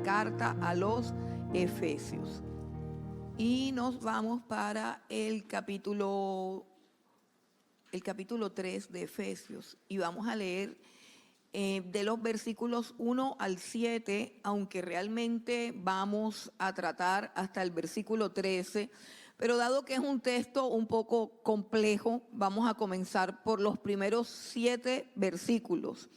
carta a los Efesios. Y nos vamos para el capítulo 3 de Efesios. Y vamos a leer de los versículos 1 al 7, aunque realmente vamos a tratar hasta el versículo 13. Pero dado que es un texto un poco complejo, vamos a comenzar por los primeros 7 versículos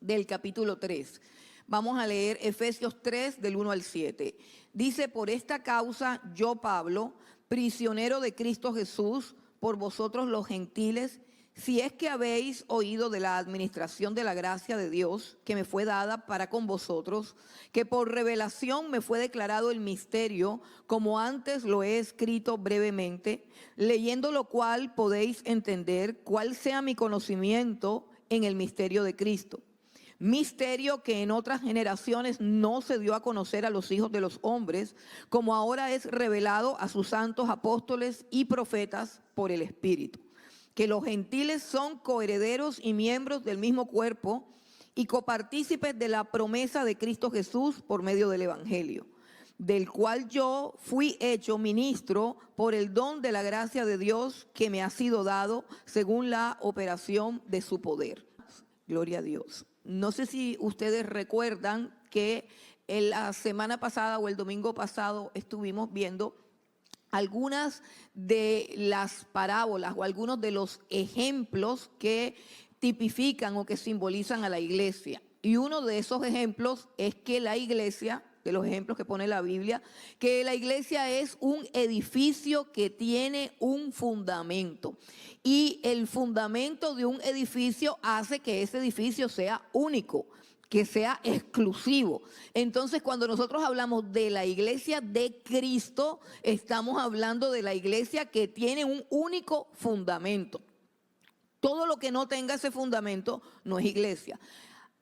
del capítulo 3. Vamos a leer Efesios 3 del 1 al 7. Dice: por esta causa yo, Pablo, prisionero de Cristo Jesús, por vosotros los gentiles, si es que habéis oído de la administración de la gracia de Dios que me fue dada para con vosotros, que por revelación me fue declarado el misterio, como antes lo he escrito brevemente, leyendo lo cual podéis entender cuál sea mi conocimiento en el misterio de Cristo. Misterio que en otras generaciones no se dio a conocer a los hijos de los hombres, como ahora es revelado a sus santos apóstoles y profetas por el Espíritu. Que los gentiles son coherederos y miembros del mismo cuerpo y copartícipes de la promesa de Cristo Jesús por medio del Evangelio, del cual yo fui hecho ministro por el don de la gracia de Dios que me ha sido dado según la operación de su poder. Gloria a Dios. No sé si ustedes recuerdan que en la semana pasada o el domingo pasado estuvimos viendo algunas de las parábolas o algunos de los ejemplos que tipifican o que simbolizan a la iglesia. Y uno de esos ejemplos es que la iglesia, de los ejemplos que pone la Biblia, que la iglesia es un edificio que tiene un fundamento. Y el fundamento de un edificio hace que ese edificio sea único, que sea exclusivo. Entonces, cuando nosotros hablamos de la iglesia de Cristo, estamos hablando de la iglesia que tiene un único fundamento. Todo lo que no tenga ese fundamento no es iglesia.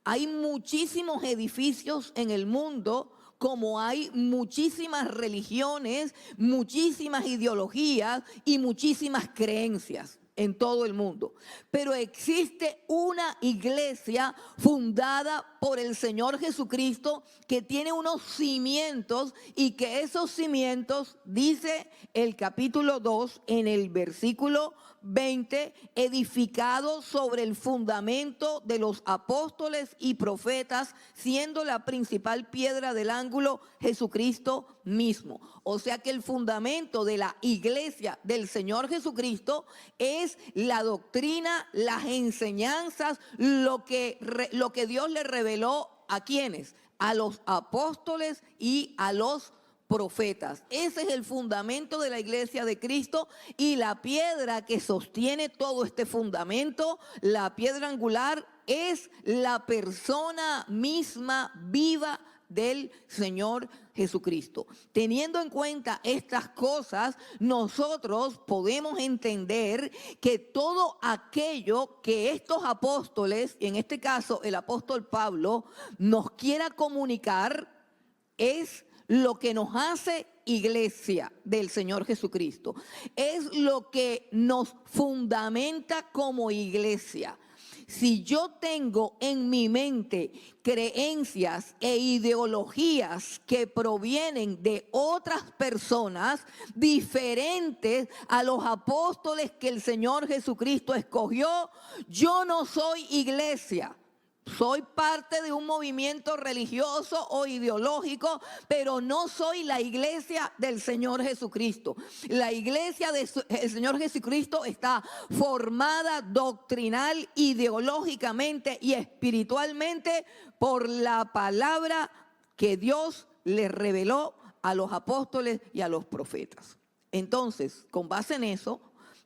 Hay muchísimos edificios en el mundo, como hay muchísimas religiones, muchísimas ideologías y muchísimas creencias en todo el mundo. Pero existe una iglesia fundada por el Señor Jesucristo que tiene unos cimientos, y que esos cimientos, dice el capítulo 2 en el versículo 20, edificado sobre el fundamento de los apóstoles y profetas, siendo la principal piedra del ángulo Jesucristo mismo. O sea que el fundamento de la iglesia del Señor Jesucristo es la doctrina, las enseñanzas, lo que Dios le reveló a quienes, a los apóstoles y a los profetas. Ese es el fundamento de la iglesia de Cristo, y la piedra que sostiene todo este fundamento, la piedra angular, es la persona misma viva del Señor Jesucristo. Teniendo en cuenta estas cosas, nosotros podemos entender que todo aquello que estos apóstoles, en este caso el apóstol Pablo, nos quiera comunicar, es lo que nos hace iglesia del Señor Jesucristo. Es lo que nos fundamenta como iglesia. Si yo tengo en mi mente creencias e ideologías que provienen de otras personas diferentes a los apóstoles que el Señor Jesucristo escogió, yo no soy iglesia. Soy parte de un movimiento religioso o ideológico, pero no soy la iglesia del Señor Jesucristo. La iglesia del Señor Jesucristo está formada doctrinal, ideológicamente y espiritualmente por la palabra que Dios le reveló a los apóstoles y a los profetas. Entonces, con base en eso,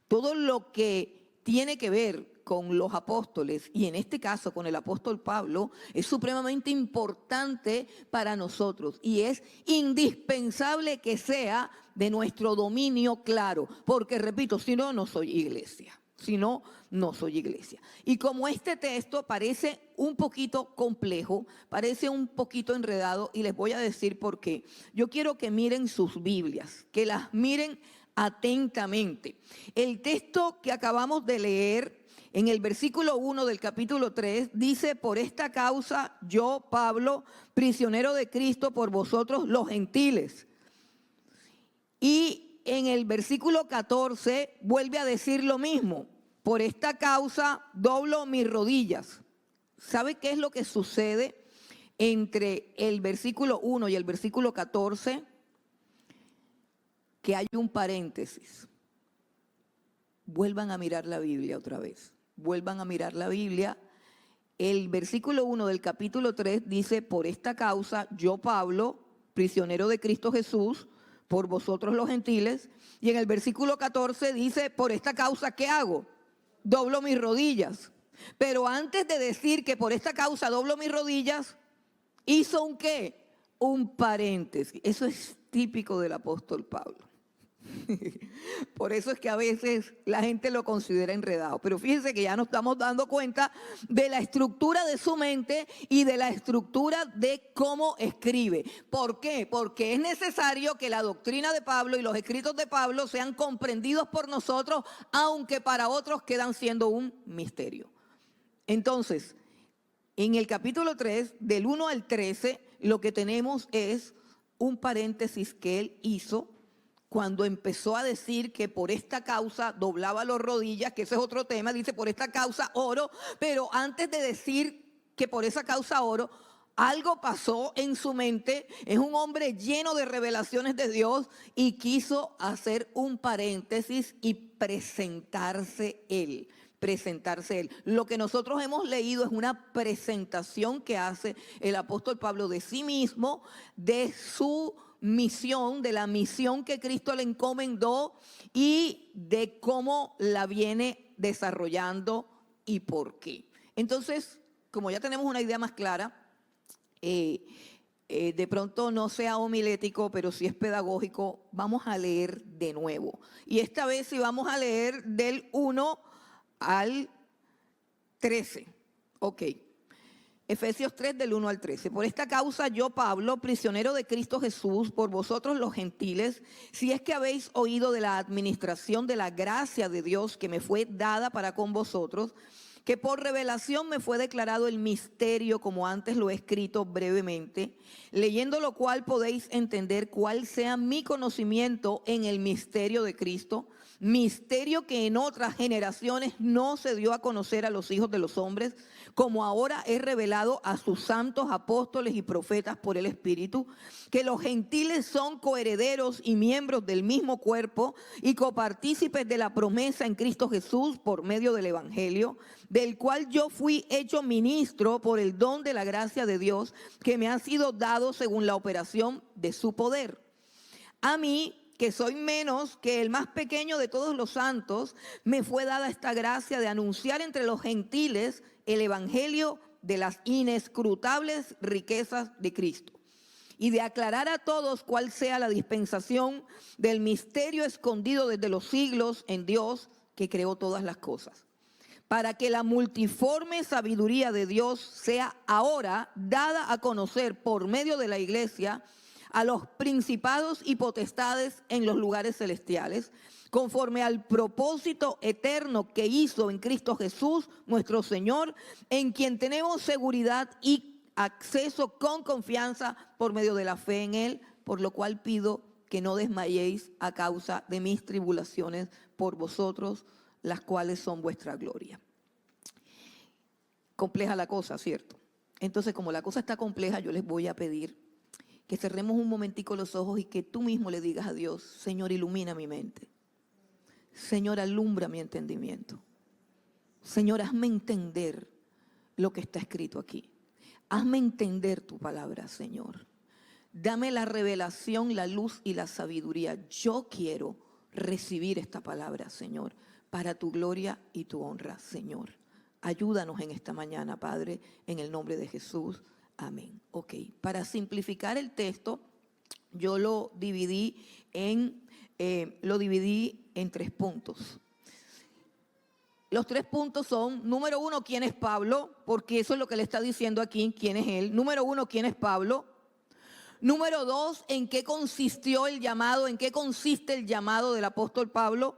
todo lo que tiene que ver con los apóstoles, y en este caso con el apóstol Pablo, es supremamente importante para nosotros, y es indispensable que sea de nuestro dominio claro, porque repito, si no, no soy iglesia. Si no, no soy iglesia. Y como este texto parece un poquito complejo, parece un poquito enredado, y les voy a decir por qué. Yo quiero que miren sus Biblias, que las miren atentamente. El texto que acabamos de leer En el versículo 1 del capítulo 3 dice: por esta causa yo, Pablo, prisionero de Cristo por vosotros los gentiles. Y en el versículo 14 vuelve a decir lo mismo: por esta causa doblo mis rodillas. ¿Sabe qué es lo que sucede entre el versículo 1 y el versículo 14? Que hay un paréntesis. Vuelvan a mirar la Biblia otra vez. Vuelvan a mirar la Biblia. El versículo 1 del capítulo 3 dice: por esta causa yo, Pablo, prisionero de Cristo Jesús, por vosotros los gentiles. Y en el versículo 14 dice: por esta causa, ¿qué hago? Doblo mis rodillas. Pero antes de decir que por esta causa doblo mis rodillas, hizo un ¿qué? Un paréntesis. Eso es típico del apóstol Pablo. Por eso es que a veces la gente lo considera enredado. Pero fíjense que ya nos estamos dando cuenta de la estructura de su mente y de la estructura de cómo escribe. ¿Por qué? Porque es necesario que la doctrina de Pablo y los escritos de Pablo sean comprendidos por nosotros, aunque para otros quedan siendo un misterio. Entonces, en el capítulo 3, del 1 al 13, lo que tenemos es un paréntesis que él hizo cuando empezó a decir que por esta causa doblaba las rodillas, que ese es otro tema. Dice: por esta causa oro. Pero antes de decir que por esa causa oro, algo pasó en su mente. Es un hombre lleno de revelaciones de Dios y quiso hacer un paréntesis y presentarse él. Lo que nosotros hemos leído es una presentación que hace el apóstol Pablo de sí mismo, de su misión, de la misión que Cristo le encomendó y de cómo la viene desarrollando y por qué. Entonces, como ya tenemos una idea más clara, de pronto no sea homilético, pero sí es pedagógico, vamos a leer de nuevo. Y esta vez sí vamos a leer del 1 al 13. Ok. Efesios 3, del 1 al 13. Por esta causa yo, Pablo, prisionero de Cristo Jesús, por vosotros los gentiles, si es que habéis oído de la administración de la gracia de Dios que me fue dada para con vosotros, que por revelación me fue declarado el misterio, como antes lo he escrito brevemente, leyendo lo cual podéis entender cuál sea mi conocimiento en el misterio de Cristo, misterio que en otras generaciones no se dio a conocer a los hijos de los hombres, como ahora es revelado a sus santos apóstoles y profetas por el Espíritu, que los gentiles son coherederos y miembros del mismo cuerpo y copartícipes de la promesa en Cristo Jesús por medio del Evangelio, del cual yo fui hecho ministro por el don de la gracia de Dios que me ha sido dado según la operación de su poder. A mí, que soy menos que el más pequeño de todos los santos, me fue dada esta gracia de anunciar entre los gentiles el evangelio de las inescrutables riquezas de Cristo y de aclarar a todos cuál sea la dispensación del misterio escondido desde los siglos en Dios que creó todas las cosas, para que la multiforme sabiduría de Dios sea ahora dada a conocer por medio de la iglesia a los principados y potestades en los lugares celestiales, conforme al propósito eterno que hizo en Cristo Jesús, nuestro Señor, en quien tenemos seguridad y acceso con confianza por medio de la fe en Él, por lo cual pido que no desmayéis a causa de mis tribulaciones por vosotros, las cuales son vuestra gloria. Compleja la cosa, ¿cierto? Entonces, como la cosa está compleja, yo les voy a pedir que cerremos un momentico los ojos y que tú mismo le digas a Dios: Señor, ilumina mi mente. Señor, alumbra mi entendimiento. Señor, hazme entender lo que está escrito aquí. Hazme entender tu palabra, Señor. Dame la revelación, la luz y la sabiduría. Yo quiero recibir esta palabra, Señor, para tu gloria y tu honra, Señor. Ayúdanos en esta mañana, Padre, en el nombre de Jesús. Amén. Ok, para simplificar el texto, yo lo dividí en 3 puntos. Los 3 puntos son: número 1, ¿quién es Pablo? Porque eso es lo que le está diciendo aquí, ¿quién es él? Número 1, ¿quién es Pablo? Número 2, ¿en qué consistió el llamado? ¿En qué consiste el llamado del apóstol Pablo?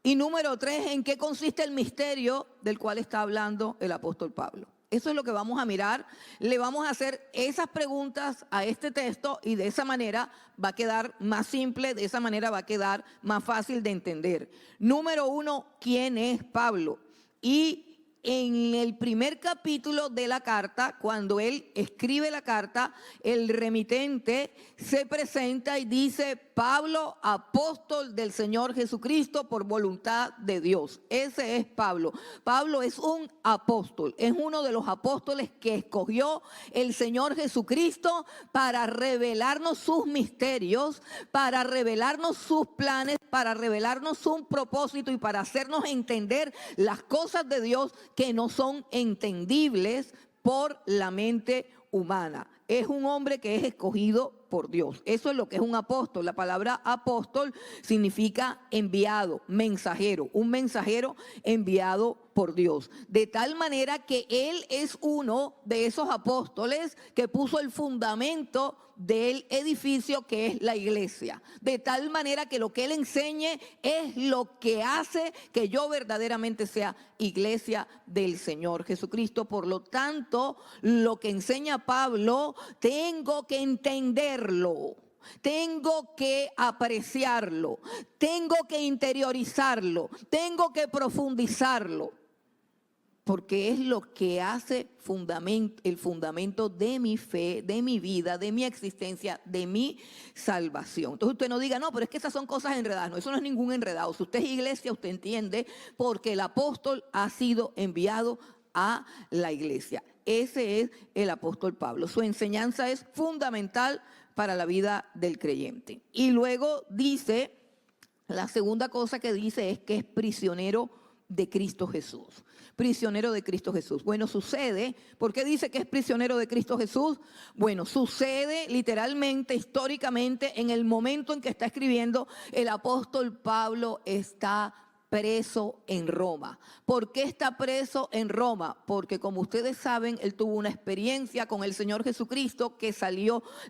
Y número 3, ¿en qué consiste el misterio del cual está hablando el apóstol Pablo? Eso es lo que vamos a mirar. Le vamos a hacer esas preguntas a este texto y de esa manera va a quedar más simple, de esa manera va a quedar más fácil de entender. Número 1, ¿quién es Pablo? Y en el primer capítulo de la carta, cuando él escribe la carta, el remitente se presenta y dice: Pablo, apóstol del Señor Jesucristo por voluntad de Dios. Ese es Pablo. Pablo es un apóstol, es uno de los apóstoles que escogió el Señor Jesucristo para revelarnos sus misterios, para revelarnos sus planes, para revelarnos un propósito y para hacernos entender las cosas de Dios que no son entendibles por la mente humana. Es un hombre que es escogido por Dios. Eso es lo que es un apóstol. La palabra apóstol significa enviado, mensajero, un mensajero enviado por Dios. De tal manera que él es uno de esos apóstoles que puso el fundamento del edificio que es la iglesia. De tal manera que lo que él enseñe es lo que hace que yo verdaderamente sea iglesia del Señor Jesucristo. Por lo tanto, lo que enseña Pablo, tengo que entenderlo, tengo que apreciarlo, tengo que interiorizarlo, tengo que profundizarlo, porque es lo que hace el fundamento de mi fe, de mi vida, de mi existencia, de mi salvación. Entonces usted no diga: no, pero es que esas son cosas enredadas. No, eso no es ningún enredado. Si usted es iglesia, usted entiende, porque el apóstol ha sido enviado a la iglesia. Ese es el apóstol Pablo. Su enseñanza es fundamental para la vida del creyente. Y luego dice, la segunda cosa que dice es que es prisionero de Cristo Jesús. Prisionero de Cristo Jesús. Bueno, sucede, ¿por qué dice que es prisionero de Cristo Jesús? Bueno, sucede literalmente, históricamente, en el momento en que está escribiendo, el apóstol Pablo está preso en Roma. ¿Por qué está preso en Roma? Porque, como ustedes saben, él tuvo una experiencia con el Señor Jesucristo que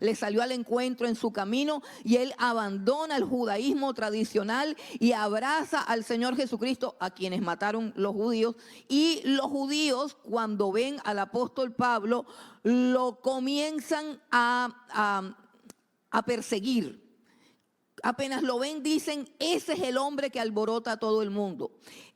le salió al encuentro en su camino, y él abandona el judaísmo tradicional y abraza al Señor Jesucristo, a quienes mataron los judíos. Y los judíos, cuando ven al apóstol Pablo, lo comienzan a perseguir. Apenas lo ven, dicen: ese es el hombre que alborota a todo el mundo.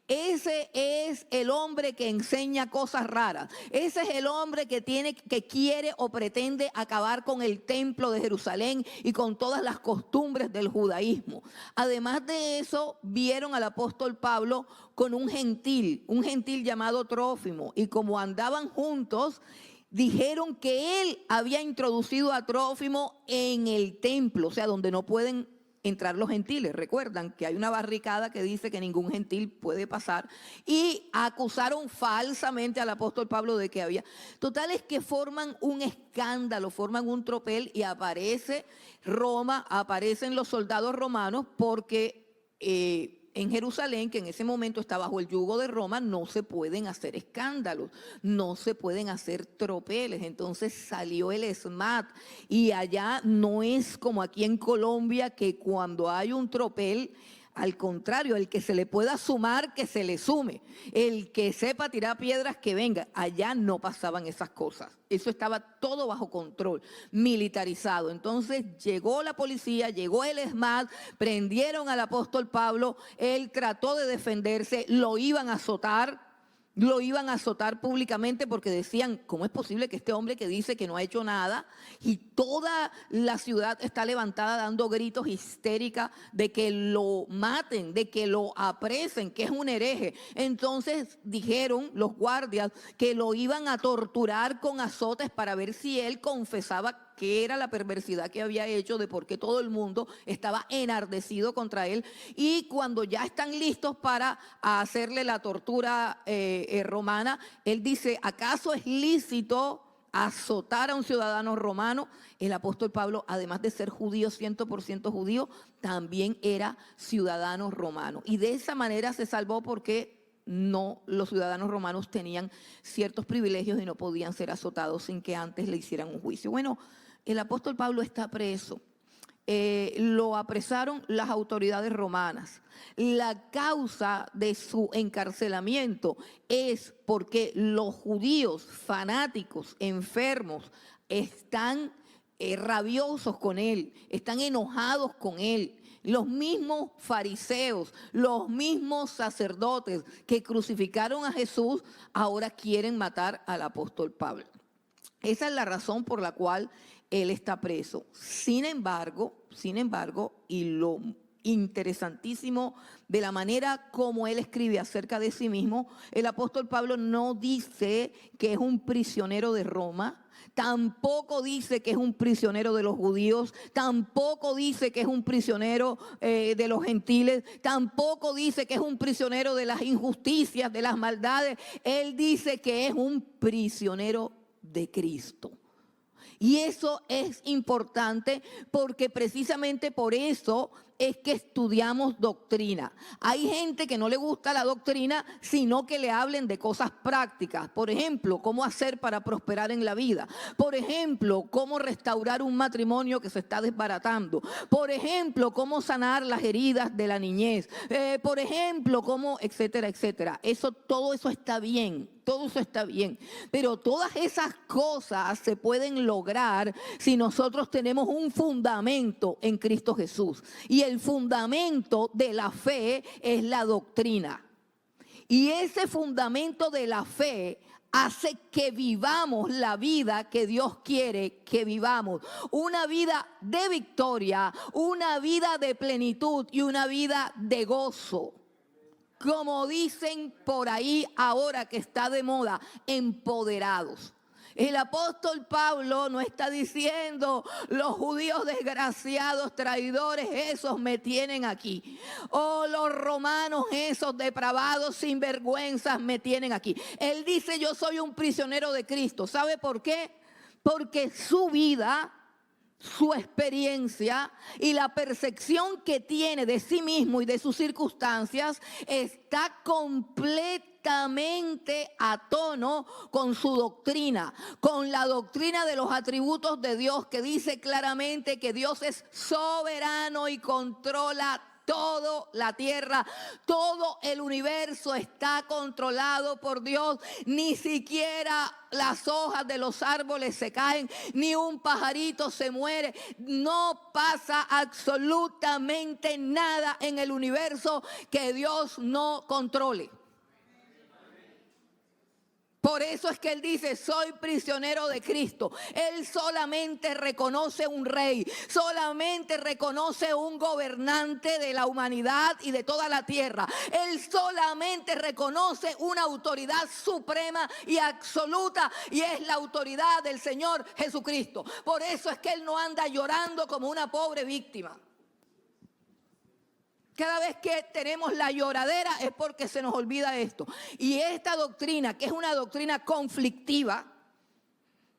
Ese es el hombre que enseña cosas raras. Ese es el hombre que quiere o pretende acabar con el templo de Jerusalén y con todas las costumbres del judaísmo. Además de eso, vieron al apóstol Pablo con un gentil llamado Trófimo, y como andaban juntos, dijeron que él había introducido a Trófimo en el templo, o sea, donde no pueden entrar los gentiles. Recuerdan que hay una barricada que dice que ningún gentil puede pasar, y acusaron falsamente al apóstol Pablo de que había. Total es que forman un escándalo, forman un tropel, y aparece Roma, aparecen los soldados romanos, porque en Jerusalén, que en ese momento está bajo el yugo de Roma, no se pueden hacer escándalos, no se pueden hacer tropeles. Entonces salió el SMAT, y allá no es como aquí en Colombia, que cuando hay un tropel, al contrario, el que se le pueda sumar, que se le sume. El que sepa tirar piedras, que venga. Allá no pasaban esas cosas. Eso estaba todo bajo control, militarizado. Entonces llegó la policía, llegó el SMAT, prendieron al apóstol Pablo. Él trató de defenderse, lo iban a azotar. Lo iban a azotar públicamente, porque decían: ¿cómo es posible que este hombre que dice que no ha hecho nada, y toda la ciudad está levantada dando gritos histérica de que lo maten, de que lo apresen, que es un hereje? Entonces dijeron los guardias que lo iban a torturar con azotes para ver si él confesaba qué era la perversidad que había hecho, de por qué todo el mundo estaba enardecido contra él. Y cuando ya están listos para hacerle la tortura romana, él dice: ¿acaso es lícito azotar a un ciudadano romano? El apóstol Pablo, además de ser judío, 100% judío, también era ciudadano romano. Y de esa manera se salvó, porque los ciudadanos romanos tenían ciertos privilegios y no podían ser azotados sin que antes le hicieran un juicio. Bueno, el apóstol Pablo está preso. lo apresaron las autoridades romanas. La causa de su encarcelamiento es porque los judíos fanáticos, enfermos, están rabiosos con él, están enojados con él. Los mismos fariseos, los mismos sacerdotes que crucificaron a Jesús, ahora quieren matar al apóstol Pablo. Esa es la razón por la cual él está preso. Sin embargo, y lo interesantísimo de la manera como él escribe acerca de sí mismo, el apóstol Pablo no dice que es un prisionero de Roma, tampoco dice que es un prisionero de los judíos, tampoco dice que es un prisionero de los gentiles, tampoco dice que es un prisionero de las injusticias, de las maldades. Él dice que es un prisionero de Cristo. Y eso es importante porque precisamente por eso es que estudiamos doctrina. Hay gente que no le gusta la doctrina, sino que le hablen de cosas prácticas. Por ejemplo, cómo hacer para prosperar en la vida. Por ejemplo, cómo restaurar un matrimonio que se está desbaratando. Por ejemplo, cómo sanar las heridas de la niñez. Por ejemplo, cómo, etcétera, etcétera. Todo eso está bien. Todo eso está bien, pero todas esas cosas se pueden lograr si nosotros tenemos un fundamento en Cristo Jesús. Y el fundamento de la fe es la doctrina. Y ese fundamento de la fe hace que vivamos la vida que Dios quiere que vivamos. Una vida de victoria, una vida de plenitud y una vida de gozo. Como dicen por ahí ahora que está de moda, empoderados. El apóstol Pablo no está diciendo los judíos desgraciados, traidores, esos me tienen aquí. O los romanos, esos depravados, sinvergüenzas, me tienen aquí. Él dice yo soy un prisionero de Cristo. ¿Sabe por qué? Porque su vida, su experiencia y la percepción que tiene de sí mismo y de sus circunstancias está completamente a tono con su doctrina, con la doctrina de los atributos de Dios, que dice claramente que Dios es soberano y controla toda la tierra, todo el universo está controlado por Dios. Ni siquiera las hojas de los árboles se caen, ni un pajarito se muere. No pasa absolutamente nada en el universo que Dios no controle. Por eso es que él dice, soy prisionero de Cristo. Él solamente reconoce un rey, solamente reconoce un gobernante de la humanidad y de toda la tierra. Él solamente reconoce una autoridad suprema y absoluta, y es la autoridad del Señor Jesucristo. Por eso es que él no anda llorando como una pobre víctima. Cada vez que tenemos la lloradera es porque se nos olvida esto. Y esta doctrina, que es una doctrina conflictiva,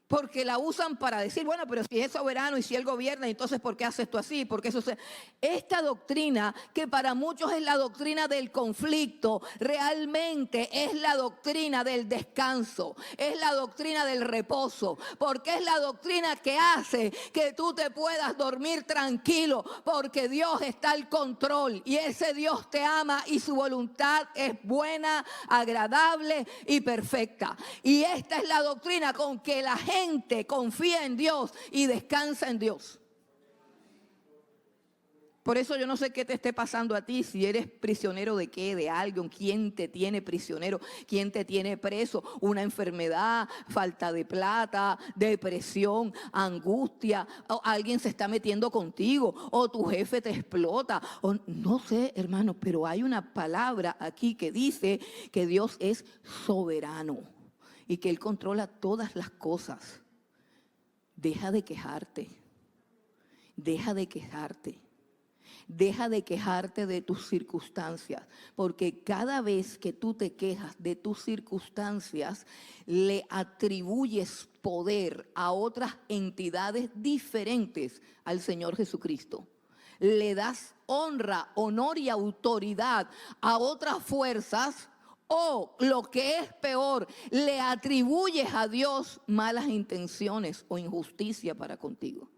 porque la usan para decir, bueno, pero si es soberano y si él gobierna, entonces ¿por qué hace esto así? ¿Por qué eso se... Esta doctrina, que para muchos es la doctrina del conflicto, realmente es la doctrina del descanso, es la doctrina del reposo, porque es la doctrina que hace que tú te puedas dormir tranquilo, porque Dios está al control y ese Dios te ama y su voluntad es buena, agradable y perfecta. Y esta es la doctrina con que la gente confía en Dios y descansa en Dios. Por eso yo no sé qué te esté pasando a ti, si eres prisionero de qué, de alguien, quién te tiene prisionero, quién te tiene preso, una enfermedad, falta de plata, depresión, angustia, o alguien se está metiendo contigo, o tu jefe te explota, o no sé, hermano, pero hay una palabra aquí que dice que Dios es soberano y que Él controla todas las cosas. Deja de quejarte. Deja de quejarte. Deja de quejarte de tus circunstancias, porque cada vez que tú te quejas de tus circunstancias, le atribuyes poder a otras entidades diferentes al Señor Jesucristo. Le das honra, honor y autoridad a otras fuerzas. O lo que es peor, le atribuyes a Dios malas intenciones o injusticia para contigo.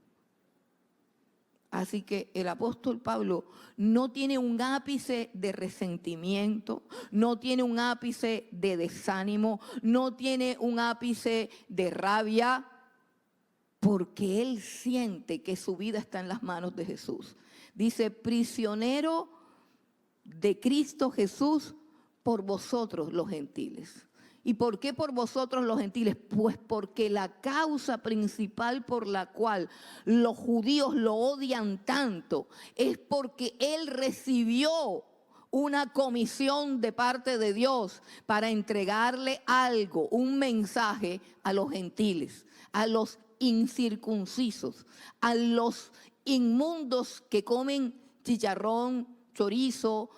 Así que el apóstol Pablo no tiene un ápice de resentimiento, no tiene un ápice de desánimo, no tiene un ápice de rabia, porque él siente que su vida está en las manos de Jesús. Dice, prisionero de Cristo Jesús por vosotros los gentiles. ¿Y por qué por vosotros los gentiles? Pues porque la causa principal por la cual los judíos lo odian tanto es porque él recibió una comisión de parte de Dios para entregarle algo, un mensaje a los gentiles, a los incircuncisos, a los inmundos que comen chicharrón, chorizo,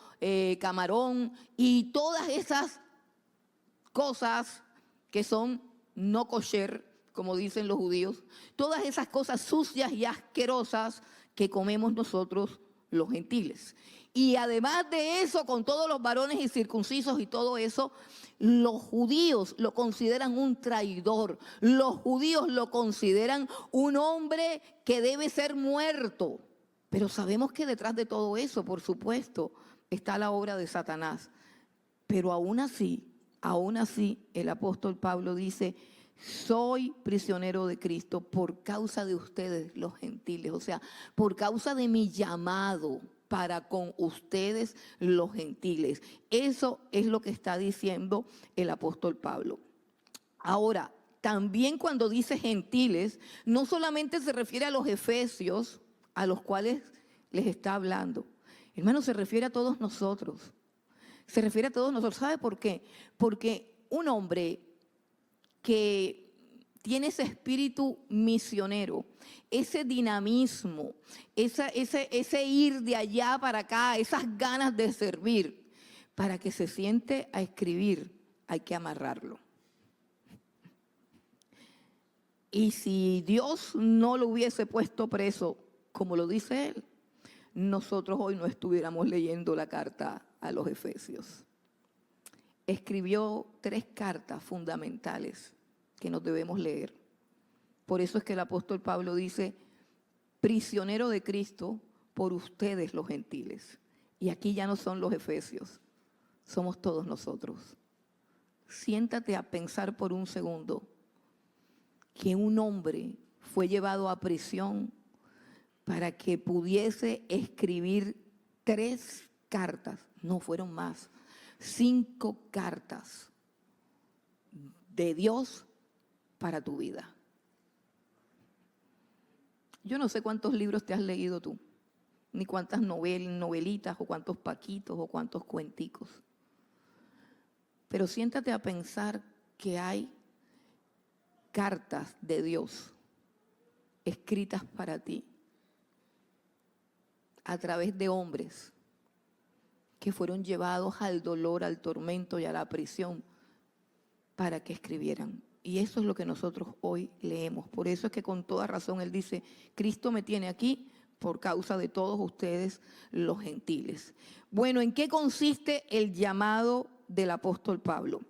camarón y todas esas cosas que son no kosher, como dicen los judíos, todas esas cosas sucias y asquerosas que comemos nosotros los gentiles. Y además de eso, con todos los varones incircuncisos y todo eso, los judíos lo consideran un traidor, los judíos lo consideran un hombre que debe ser muerto. Pero sabemos que detrás de todo eso, por supuesto, está la obra de Satanás. Pero aún así, el apóstol Pablo dice, soy prisionero de Cristo por causa de ustedes, los gentiles. O sea, por causa de mi llamado para con ustedes, los gentiles. Eso es lo que está diciendo el apóstol Pablo. Ahora, también cuando dice gentiles, no solamente se refiere a los efesios, a los cuales les está hablando. Hermano, se refiere a todos nosotros. Se refiere a todos nosotros. ¿Sabe por qué? Porque un hombre que tiene ese espíritu misionero, ese dinamismo, ese ir de allá para acá, esas ganas de servir, para que se siente a escribir, hay que amarrarlo. Y si Dios no lo hubiese puesto preso, como lo dice él, nosotros hoy no estuviéramos leyendo la carta a los Efesios. Escribió 3 cartas fundamentales que nos debemos leer. Por eso es que el apóstol Pablo dice, prisionero de Cristo por ustedes los gentiles. Y aquí ya no son los Efesios, somos todos nosotros. Siéntate a pensar por un segundo que un hombre fue llevado a prisión para que pudiese escribir 3 cartas, no fueron más, 5 cartas de Dios para tu vida. Yo no sé cuántos libros te has leído tú, ni cuántas novelitas o cuántos paquitos o cuántos cuenticos. Pero siéntate a pensar que hay cartas de Dios escritas para ti a través de hombres que fueron llevados al dolor, al tormento y a la prisión para que escribieran. Y eso es lo que nosotros hoy leemos. Por eso es que con toda razón él dice, Cristo me tiene aquí por causa de todos ustedes los gentiles. Bueno, ¿en qué consiste el llamado del apóstol Pablo?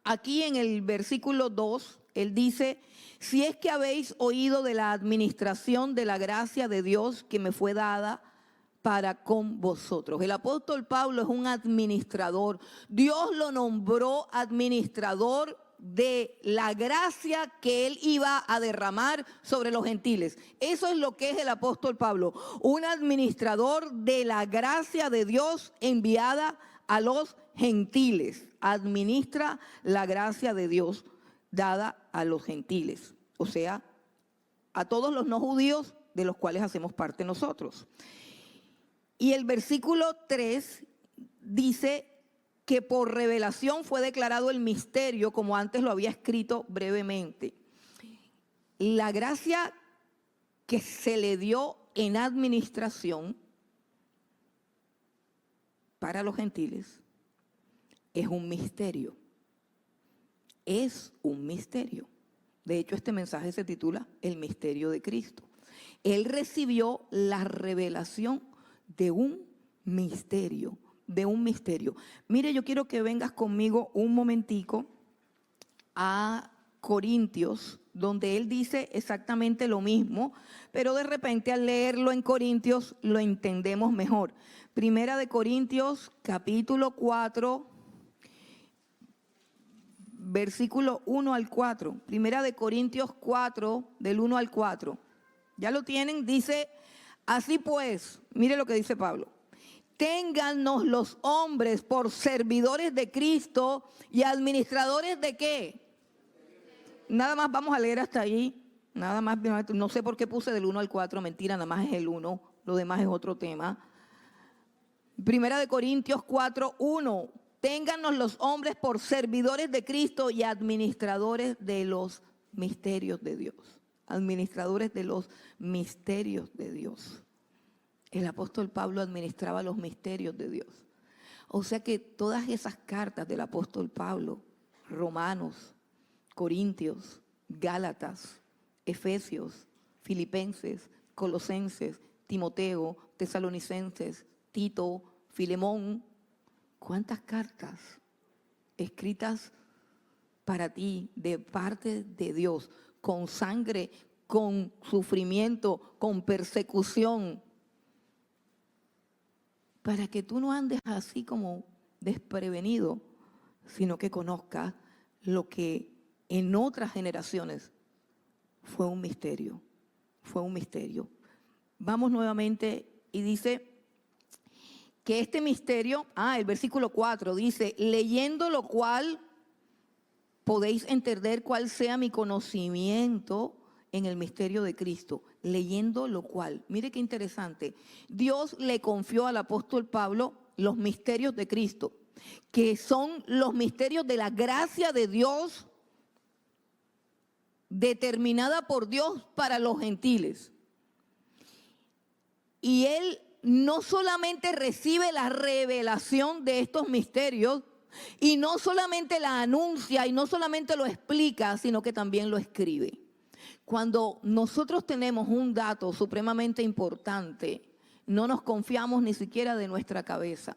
Aquí en el versículo 2, él dice, si es que habéis oído de la administración de la gracia de Dios que me fue dada para con vosotros. El apóstol Pablo es un administrador. Dios lo nombró administrador de la gracia que él iba a derramar sobre los gentiles. Eso es lo que es el apóstol Pablo, un administrador de la gracia de Dios enviada a los gentiles. Administra la gracia de Dios dada a los gentiles, o sea, a todos los no judíos de los cuales hacemos parte nosotros. Y el versículo 3 dice que por revelación fue declarado el misterio, como antes lo había escrito brevemente. La gracia que se le dio en administración para los gentiles es un misterio. Es un misterio. De hecho, este mensaje se titula El misterio de Cristo. Él recibió la revelación de un misterio, Mire, yo quiero que vengas conmigo un momentico a Corintios, donde él dice exactamente lo mismo, pero de repente al leerlo en Corintios lo entendemos mejor. Primera de Corintios, capítulo 4, versículo 1 al 4. Primera de Corintios 4, del 1 al 4. ¿Ya lo tienen? Dice, así pues, mire lo que dice Pablo. Téngannos los hombres por servidores de Cristo y administradores de ¿qué? Nada más vamos a leer hasta ahí. Nada más, no sé por qué puse del 1 al 4, mentira, nada más es el 1, lo demás es otro tema. Primera de Corintios 4, 1. Téngannos los hombres por servidores de Cristo y administradores de los misterios de Dios. Administradores de los misterios de Dios. El apóstol Pablo administraba los misterios de Dios. O sea que todas esas cartas del apóstol Pablo, Romanos, Corintios, Gálatas, Efesios, Filipenses, Colosenses, Timoteo, Tesalonicenses, Tito, Filemón, ¿cuántas cartas escritas para ti de parte de Dios, con sangre, con sufrimiento, con persecución, para que tú no andes así como desprevenido, sino que conozcas lo que en otras generaciones fue un misterio, fue un misterio. Vamos nuevamente y dice que este misterio, el versículo 4 dice, leyendo lo cual podéis entender cuál sea mi conocimiento en el misterio de Cristo, leyendo lo cual. Mire qué interesante. Dios le confió al apóstol Pablo los misterios de Cristo, que son los misterios de la gracia de Dios determinada por Dios para los gentiles. Y él no solamente recibe la revelación de estos misterios, y no solamente la anuncia y no solamente lo explica, sino que también lo escribe. Cuando nosotros tenemos un dato supremamente importante, no nos confiamos ni siquiera de nuestra cabeza,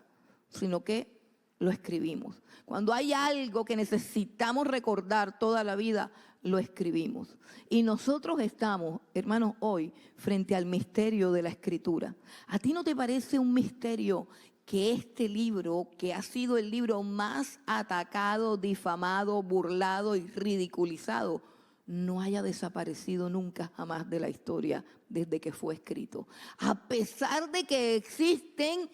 sino que lo escribimos. Cuando hay algo que necesitamos recordar toda la vida, lo escribimos. Y nosotros estamos, hermanos, hoy frente al misterio de la Escritura. ¿A ti no te parece un misterio que este libro, que ha sido el libro más atacado, difamado, burlado y ridiculizado, no haya desaparecido nunca jamás de la historia desde que fue escrito? A pesar de que existen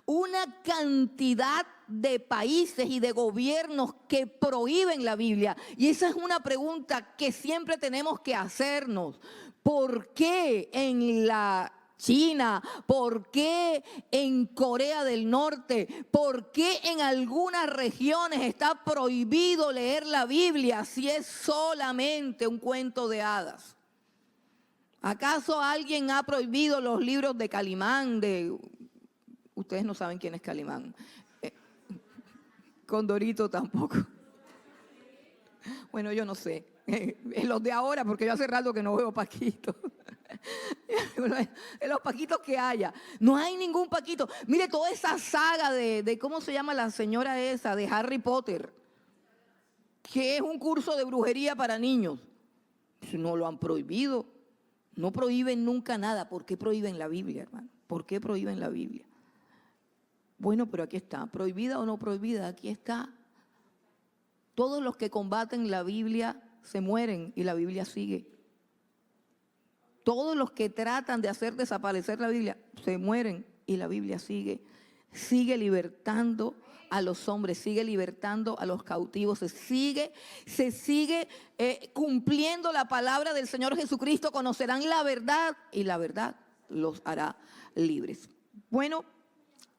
una cantidad de países y de gobiernos que prohíben la Biblia. Y esa es una pregunta que siempre tenemos que hacernos. ¿Por qué en la China? ¿Por qué en Corea del Norte? ¿Por qué en algunas regiones está prohibido leer la Biblia si es solamente un cuento de hadas? ¿Acaso alguien ha prohibido los libros de Calimán? Ustedes no saben quién es Calimán. Condorito tampoco. Bueno, yo no sé. En los de ahora, porque yo hace rato que no veo Paquito. En los Paquitos que haya. No hay ningún Paquito. Mire toda esa saga de ¿cómo se llama la señora esa? De Harry Potter. Que es un curso de brujería para niños. No lo han prohibido. No prohíben nunca nada. ¿Por qué prohíben la Biblia, hermano? ¿Por qué prohíben la Biblia? Bueno, pero aquí está. Prohibida o no prohibida, aquí está. Todos los que combaten la Biblia se mueren y la Biblia sigue. Todos los que tratan de hacer desaparecer la Biblia se mueren y la Biblia sigue. Sigue libertando a los hombres, sigue libertando a los cautivos, se sigue cumpliendo la palabra del Señor Jesucristo. Conocerán la verdad y la verdad los hará libres. Bueno,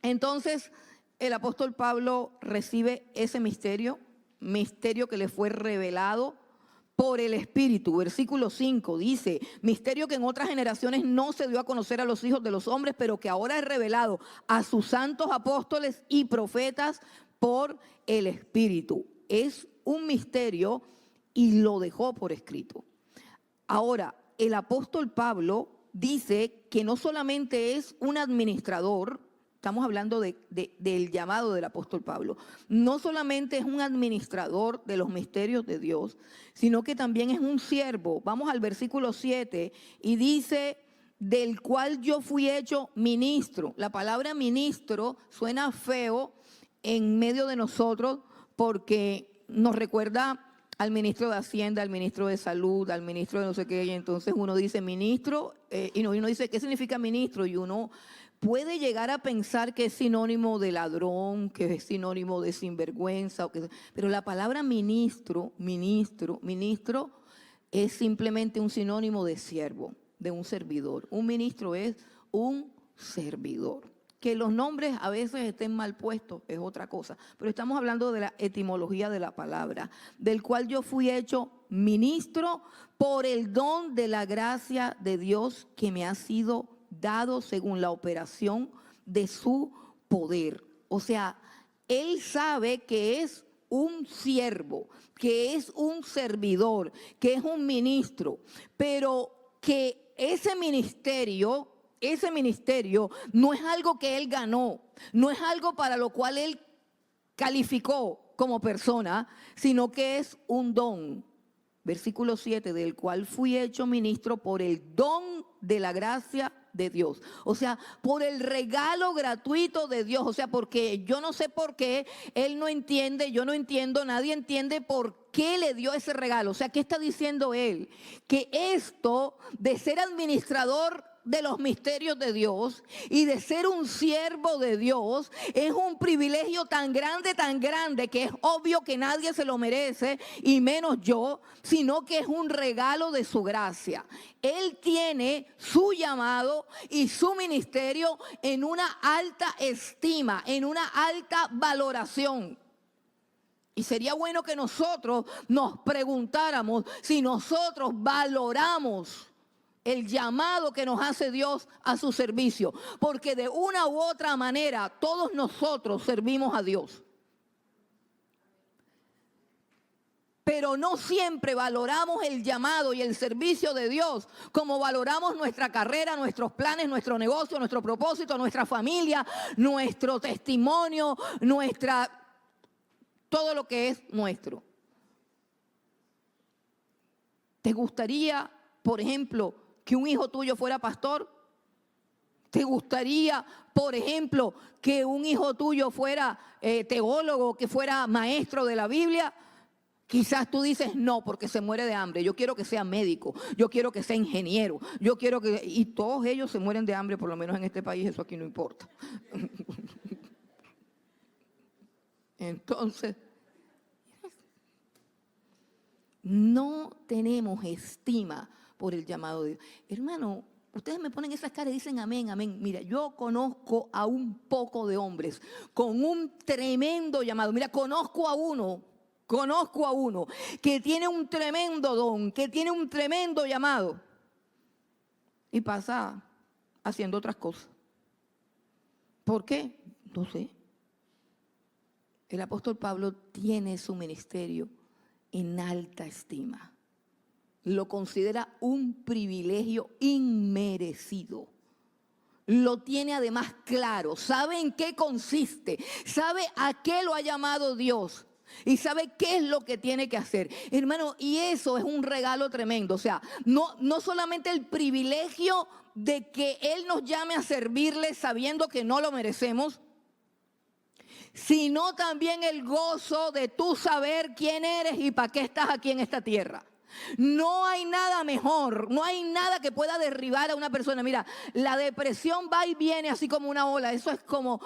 entonces el apóstol Pablo recibe ese misterio que le fue revelado por el Espíritu. Versículo 5 dice, misterio que en otras generaciones no se dio a conocer a los hijos de los hombres, pero que ahora es revelado a sus santos apóstoles y profetas por el Espíritu. Es un misterio y lo dejó por escrito. Ahora, el apóstol Pablo dice que no solamente es un administrador, estamos hablando del llamado del apóstol Pablo. No solamente es un administrador de los misterios de Dios, sino que también es un siervo. Vamos al versículo 7 y dice, del cual yo fui hecho ministro. La palabra ministro suena feo en medio de nosotros porque nos recuerda al ministro de Hacienda, al ministro de Salud, al ministro de no sé qué, y entonces uno dice ministro, y uno dice, ¿qué significa ministro? Y uno puede llegar a pensar que es sinónimo de ladrón, que es sinónimo de sinvergüenza, pero la palabra ministro es simplemente un sinónimo de siervo, de un servidor. Un ministro es un servidor. Que los nombres a veces estén mal puestos es otra cosa, pero estamos hablando de la etimología de la palabra, del cual yo fui hecho ministro por el don de la gracia de Dios que me ha sido dado según la operación de su poder. O sea, él sabe que es un siervo, que es un servidor, que es un ministro, pero que ese ministerio no es algo que él ganó, no es algo para lo cual él calificó como persona, sino que es un don. Versículo 7, del cual fui hecho ministro por el don de la gracia de Dios. O sea, por el regalo gratuito de Dios. O sea, porque yo no sé por qué él no entiende, yo no entiendo, nadie entiende por qué le dio ese regalo. O sea, ¿qué está diciendo él? Que esto de ser administrador de los misterios de Dios y de ser un siervo de Dios es un privilegio tan grande que es obvio que nadie se lo merece y menos yo, sino que es un regalo de su gracia. Él tiene su llamado y su ministerio en una alta estima, en una alta valoración. Y sería bueno que nosotros nos preguntáramos si nosotros valoramos el llamado que nos hace Dios a su servicio, porque de una u otra manera todos nosotros servimos a Dios. Pero no siempre valoramos el llamado y el servicio de Dios como valoramos nuestra carrera, nuestros planes, nuestro negocio, nuestro propósito, nuestra familia, nuestro testimonio, todo lo que es nuestro. ¿Te gustaría, por ejemplo, que un hijo tuyo fuera pastor? ¿Te gustaría, por ejemplo, que un hijo tuyo fuera teólogo, que fuera maestro de la Biblia? Quizás tú dices, no, porque se muere de hambre. Yo quiero que sea médico, yo quiero que sea ingeniero, yo quiero que... Y todos ellos se mueren de hambre, por lo menos en este país, eso aquí no importa. Entonces, no tenemos estima por el llamado de Dios. Hermano, ustedes me ponen esas caras y dicen amén, amén. Mira, yo conozco a un poco de hombres con un tremendo llamado. Mira, conozco a uno que tiene un tremendo don, que tiene un tremendo llamado y pasa haciendo otras cosas. ¿Por qué? No sé. El apóstol Pablo tiene su ministerio en alta estima. Lo considera un privilegio inmerecido. Lo tiene además claro, sabe en qué consiste, sabe a qué lo ha llamado Dios y sabe qué es lo que tiene que hacer. Hermano, y eso es un regalo tremendo. O sea, no solamente el privilegio de que Él nos llame a servirle sabiendo que no lo merecemos, sino también el gozo de tú saber quién eres y para qué estás aquí en esta tierra. No hay nada mejor, no hay nada que pueda derribar a una persona. Mira, la depresión va y viene así como una ola. Eso es como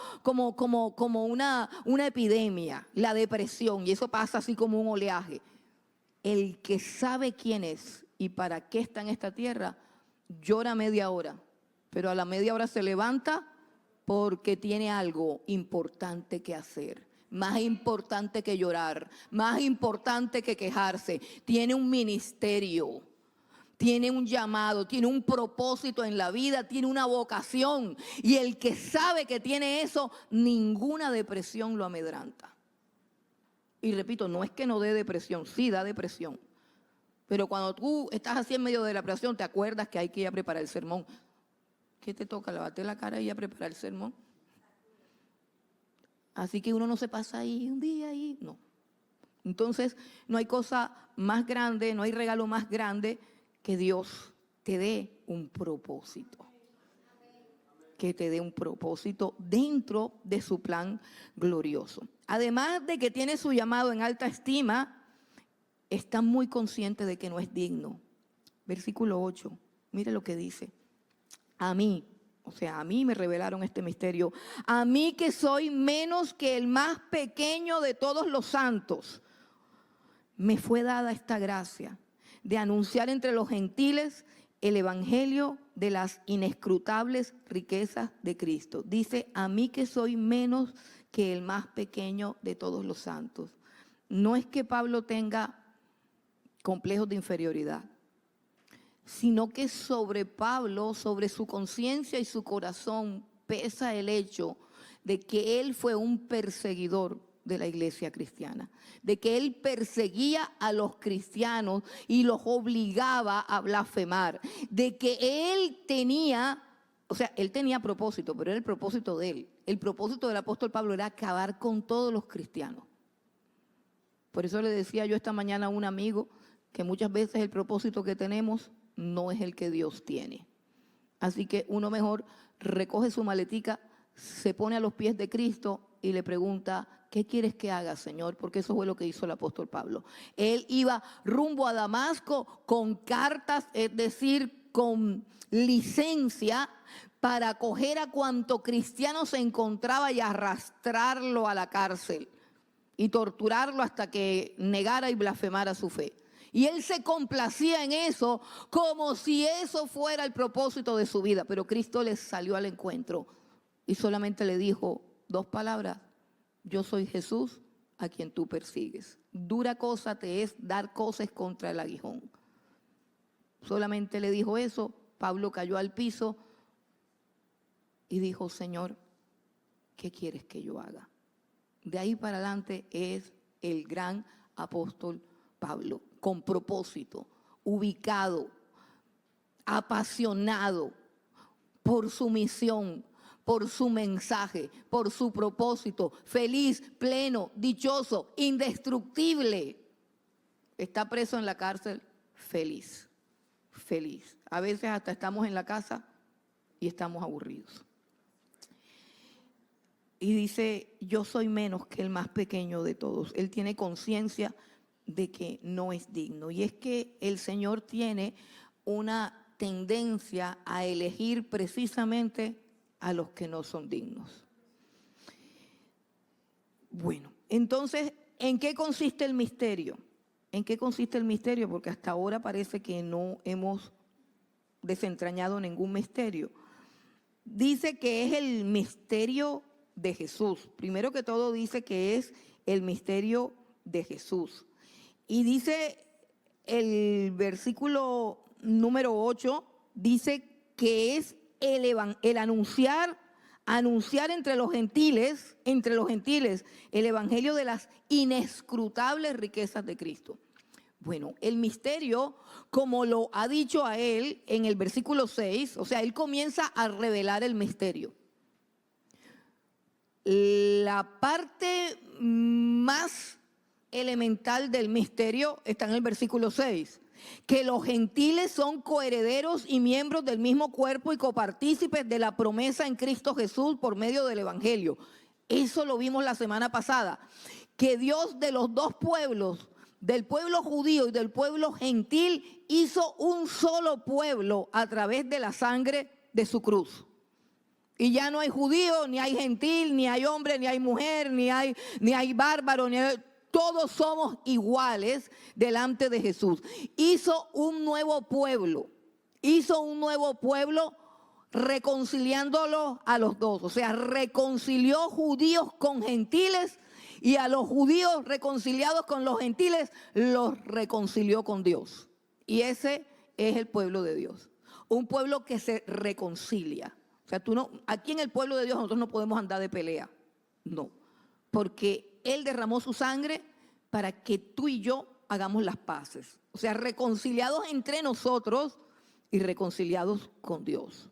una epidemia, la depresión, y eso pasa así como un oleaje. El que sabe quién es y para qué está en esta tierra, llora media hora, pero a la media hora se levanta porque tiene algo importante que hacer. Más importante que llorar, más importante que quejarse. Tiene un ministerio, tiene un llamado, tiene un propósito en la vida, tiene una vocación. Y el que sabe que tiene eso, ninguna depresión lo amedranta. Y repito, no es que no dé depresión, sí da depresión. Pero cuando tú estás así en medio de la depresión, te acuerdas que hay que ir a preparar el sermón. ¿Qué te toca? ¿Lavarte la cara y ir a preparar el sermón? Así que uno no se pasa ahí un día ahí, no. Entonces, no hay cosa más grande, no hay regalo más grande que Dios te dé un propósito. Que te dé un propósito dentro de su plan glorioso. Además de que tiene su llamado en alta estima, está muy consciente de que no es digno. Versículo 8, mire lo que dice. A mí, o sea, a mí me revelaron este misterio. A mí que soy menos que el más pequeño de todos los santos, me fue dada esta gracia de anunciar entre los gentiles el evangelio de las inescrutables riquezas de Cristo. Dice, a mí que soy menos que el más pequeño de todos los santos. No es que Pablo tenga complejos de inferioridad, sino que sobre Pablo, sobre su conciencia y su corazón, pesa el hecho de que él fue un perseguidor de la iglesia cristiana, de que él perseguía a los cristianos y los obligaba a blasfemar, de que él tenía, o sea, él tenía propósito, pero era el propósito de él. El propósito del apóstol Pablo era acabar con todos los cristianos. Por eso le decía yo esta mañana a un amigo que muchas veces el propósito que tenemos no es el que Dios tiene. Así que uno mejor recoge su maletica, se pone a los pies de Cristo y le pregunta, ¿qué quieres que haga, Señor? Porque eso fue lo que hizo el apóstol Pablo. Él iba rumbo a Damasco con cartas, es decir, con licencia para coger a cuanto cristiano se encontraba y arrastrarlo a la cárcel y torturarlo hasta que negara y blasfemara su fe. Y él se complacía en eso como si eso fuera el propósito de su vida. Pero Cristo le salió al encuentro y solamente le dijo 2 palabras. Yo soy Jesús a quien tú persigues. Dura cosa te es dar coces contra el aguijón. Solamente le dijo eso. Pablo cayó al piso y dijo, Señor, ¿qué quieres que yo haga? De ahí para adelante es el gran apóstol Pablo, con propósito, ubicado, apasionado por su misión, por su mensaje, por su propósito, feliz, pleno, dichoso, indestructible. Está preso en la cárcel, feliz, feliz. A veces hasta estamos en la casa y estamos aburridos. Y dice, yo soy menos que el más pequeño de todos. Él tiene conciencia de que no es digno. Y es que el Señor tiene una tendencia a elegir precisamente a los que no son dignos. Bueno, entonces, ¿en qué consiste el misterio? ¿En qué consiste el misterio? Porque hasta ahora parece que no hemos desentrañado ningún misterio. Dice que es el misterio de Jesús. Primero que todo dice que es el misterio de Jesús. Y dice el versículo número 8, dice que es el anunciar entre los gentiles, el evangelio de las inescrutables riquezas de Cristo. Bueno, el misterio, como lo ha dicho a él en el versículo 6, o sea, él comienza a revelar el misterio. La parte más elemental del misterio está en el versículo 6, que los gentiles son coherederos y miembros del mismo cuerpo y copartícipes de la promesa en Cristo Jesús por medio del evangelio. Eso lo vimos la semana pasada, que Dios de los 2 pueblos, del pueblo judío y del pueblo gentil, hizo un solo pueblo a través de la sangre de su cruz. Y ya no hay judío, ni hay gentil, ni hay hombre, ni hay mujer, ni hay bárbaro, todos somos iguales delante de Jesús. Hizo un nuevo pueblo reconciliándolo a los dos. O sea, reconcilió judíos con gentiles y a los judíos reconciliados con los gentiles los reconcilió con Dios. Y ese es el pueblo de Dios. Un pueblo que se reconcilia. O sea, aquí en el pueblo de Dios nosotros no podemos andar de pelea. No, porque Él derramó su sangre para que tú y yo hagamos las paces. O sea, reconciliados entre nosotros y reconciliados con Dios.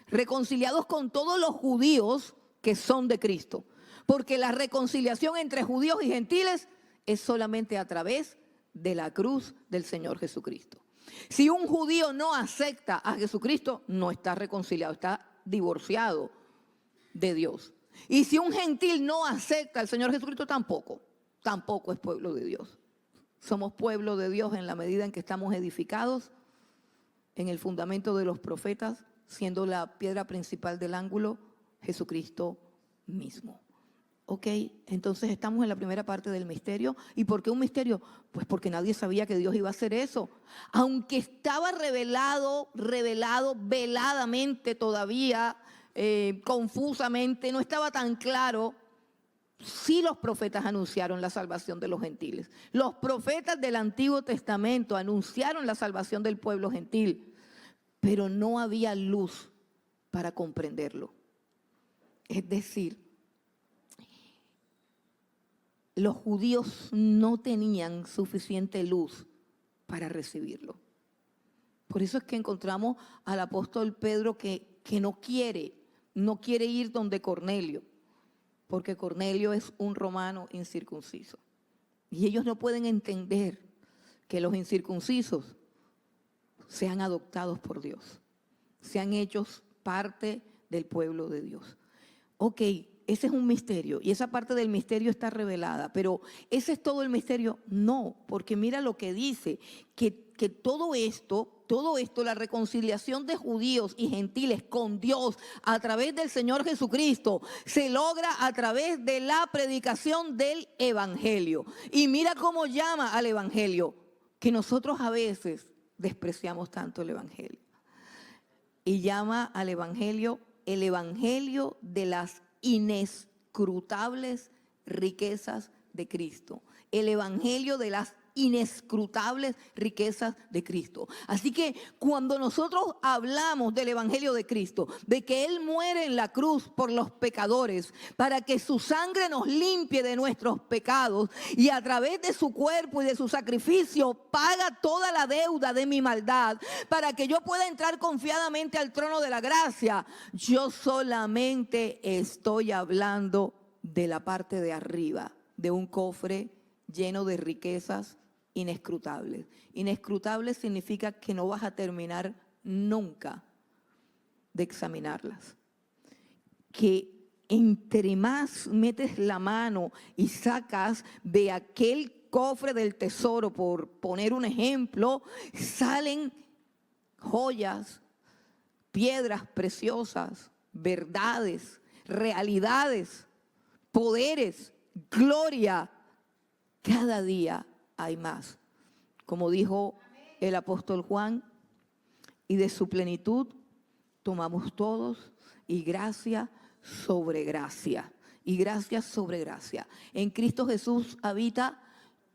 Reconciliados con todos los judíos que son de Cristo. porque la reconciliación entre judíos y gentiles es solamente a través de la cruz del Señor Jesucristo. Si un judío no acepta a Jesucristo, no está reconciliado, está divorciado de Dios. Y si un gentil no acepta al Señor Jesucristo, tampoco es pueblo de Dios. Somos pueblo de Dios en la medida en que estamos edificados en el fundamento de los profetas, siendo la piedra principal del ángulo Jesucristo mismo. Ok, entonces estamos en la primera parte del misterio. ¿Y por qué un misterio? Pues porque nadie sabía que Dios iba a hacer eso. Aunque estaba revelado veladamente todavía, confusamente, no estaba tan claro. Sí, los profetas anunciaron la salvación de los gentiles. Los profetas del Antiguo Testamento anunciaron la salvación del pueblo gentil, pero no había luz para comprenderlo. Es decir, los judíos no tenían suficiente luz para recibirlo. Por eso es que encontramos al apóstol Pedro que no quiere ir donde Cornelio, porque Cornelio es un romano incircunciso. Y ellos no pueden entender que los incircuncisos sean adoptados por Dios, sean hechos parte del pueblo de Dios. Ok, ese es un misterio y esa parte del misterio está revelada, pero ¿ese es todo el misterio? No, porque mira lo que dice, que todo esto, la reconciliación de judíos y gentiles con Dios a través del Señor Jesucristo, se logra a través de la predicación del Evangelio. Y mira cómo llama al Evangelio, que nosotros a veces despreciamos tanto el Evangelio. Y llama al Evangelio el Evangelio de las inescrutables riquezas de Cristo. El Evangelio de las inescrutables riquezas de Cristo. Así que cuando nosotros hablamos del Evangelio de Cristo, de que Él muere en la cruz por los pecadores, para que su sangre nos limpie de nuestros pecados y a través de su cuerpo y de su sacrificio paga toda la deuda de mi maldad, para que yo pueda entrar confiadamente al trono de la gracia, yo solamente estoy hablando de la parte de arriba, de un cofre lleno de riquezas inescrutables. Inescrutables significa que no vas a terminar nunca de examinarlas. Que entre más metes la mano y sacas de aquel cofre del tesoro, por poner un ejemplo, salen joyas, piedras preciosas, verdades, realidades, poderes, gloria. Cada día hay más. Como dijo el apóstol Juan, y de su plenitud tomamos todos, y gracia sobre gracia. Y gracia sobre gracia. En Cristo Jesús habita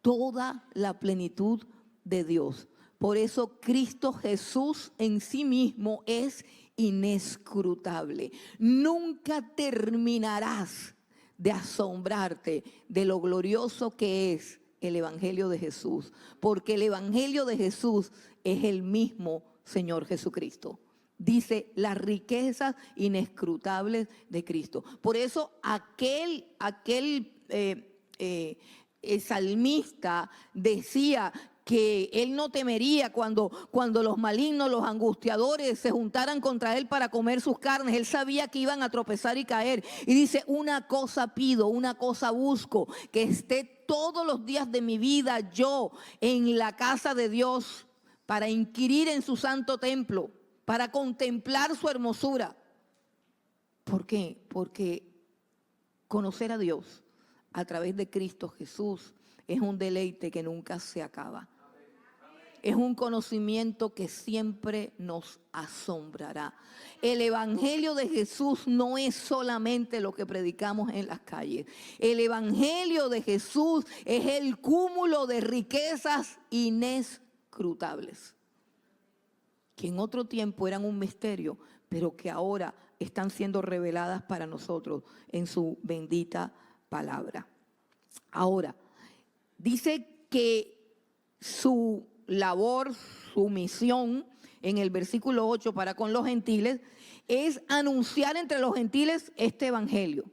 toda la plenitud de Dios. Por eso Cristo Jesús en sí mismo es inescrutable. Nunca terminarás de asombrarte de lo glorioso que es el Evangelio de Jesús, porque el Evangelio de Jesús es el mismo Señor Jesucristo. Dice las riquezas inescrutables de Cristo. Por eso aquel salmista decía que él no temería cuando los malignos, los angustiadores se juntaran contra él para comer sus carnes. Él sabía que iban a tropezar y caer. Y dice, una cosa pido, una cosa busco, que esté todos los días de mi vida yo en la casa de Dios para inquirir en su santo templo, para contemplar su hermosura. ¿Por qué? Porque conocer a Dios a través de Cristo Jesús es un deleite que nunca se acaba. Es un conocimiento que siempre nos asombrará. El Evangelio de Jesús no es solamente lo que predicamos en las calles. El Evangelio de Jesús es el cúmulo de riquezas inescrutables, que en otro tiempo eran un misterio, pero que ahora están siendo reveladas para nosotros en su bendita palabra. Ahora, dice que su labor, su misión, en el versículo 8 para con los gentiles, es anunciar entre los gentiles este evangelio.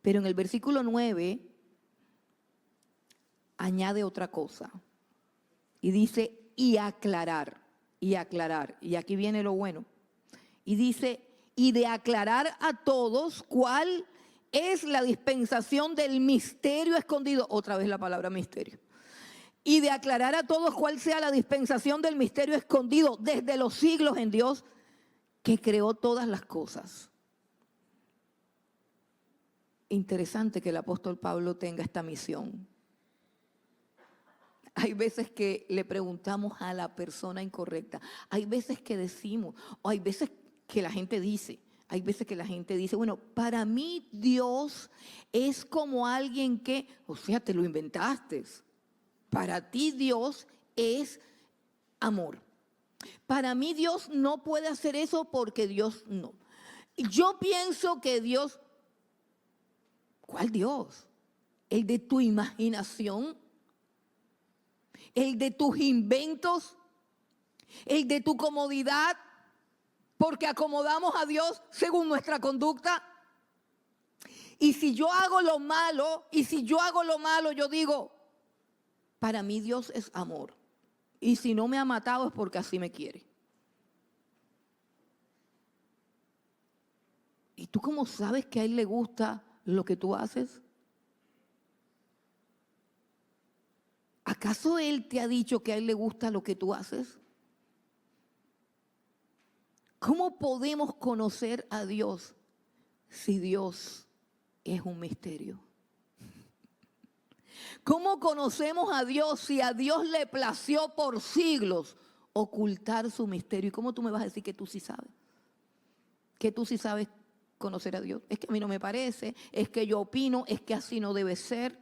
Pero en el versículo 9 añade otra cosa y dice y aclarar, y aquí viene lo bueno. Y dice, y de aclarar a todos cuál es la dispensación del misterio escondido. Otra vez la palabra misterio. Y de aclarar a todos cuál sea la dispensación del misterio escondido desde los siglos en Dios, que creó todas las cosas. Interesante que el apóstol Pablo tenga esta misión. Hay veces que le preguntamos a la persona incorrecta. Hay veces que decimos, o hay veces que la gente dice, bueno, para mí Dios es como alguien que, o sea, te lo inventaste. Para ti Dios es amor. Para mí Dios no puede hacer eso porque Dios no. Yo pienso que Dios, ¿cuál Dios? ¿El de tu imaginación? ¿El de tus inventos? ¿El de tu comodidad? Porque acomodamos a Dios según nuestra conducta. Y si yo hago lo malo, yo digo, para mí Dios es amor. Y si no me ha matado es porque así me quiere. ¿Y tú cómo sabes que a Él le gusta lo que tú haces? ¿Acaso Él te ha dicho que a Él le gusta lo que tú haces? ¿Cómo podemos conocer a Dios si Dios es un misterio? ¿Cómo conocemos a Dios si a Dios le plació por siglos ocultar su misterio? ¿Y cómo tú me vas a decir que tú sí sabes? Que tú sí sabes conocer a Dios. Es que a mí no me parece, es que yo opino, es que así no debe ser.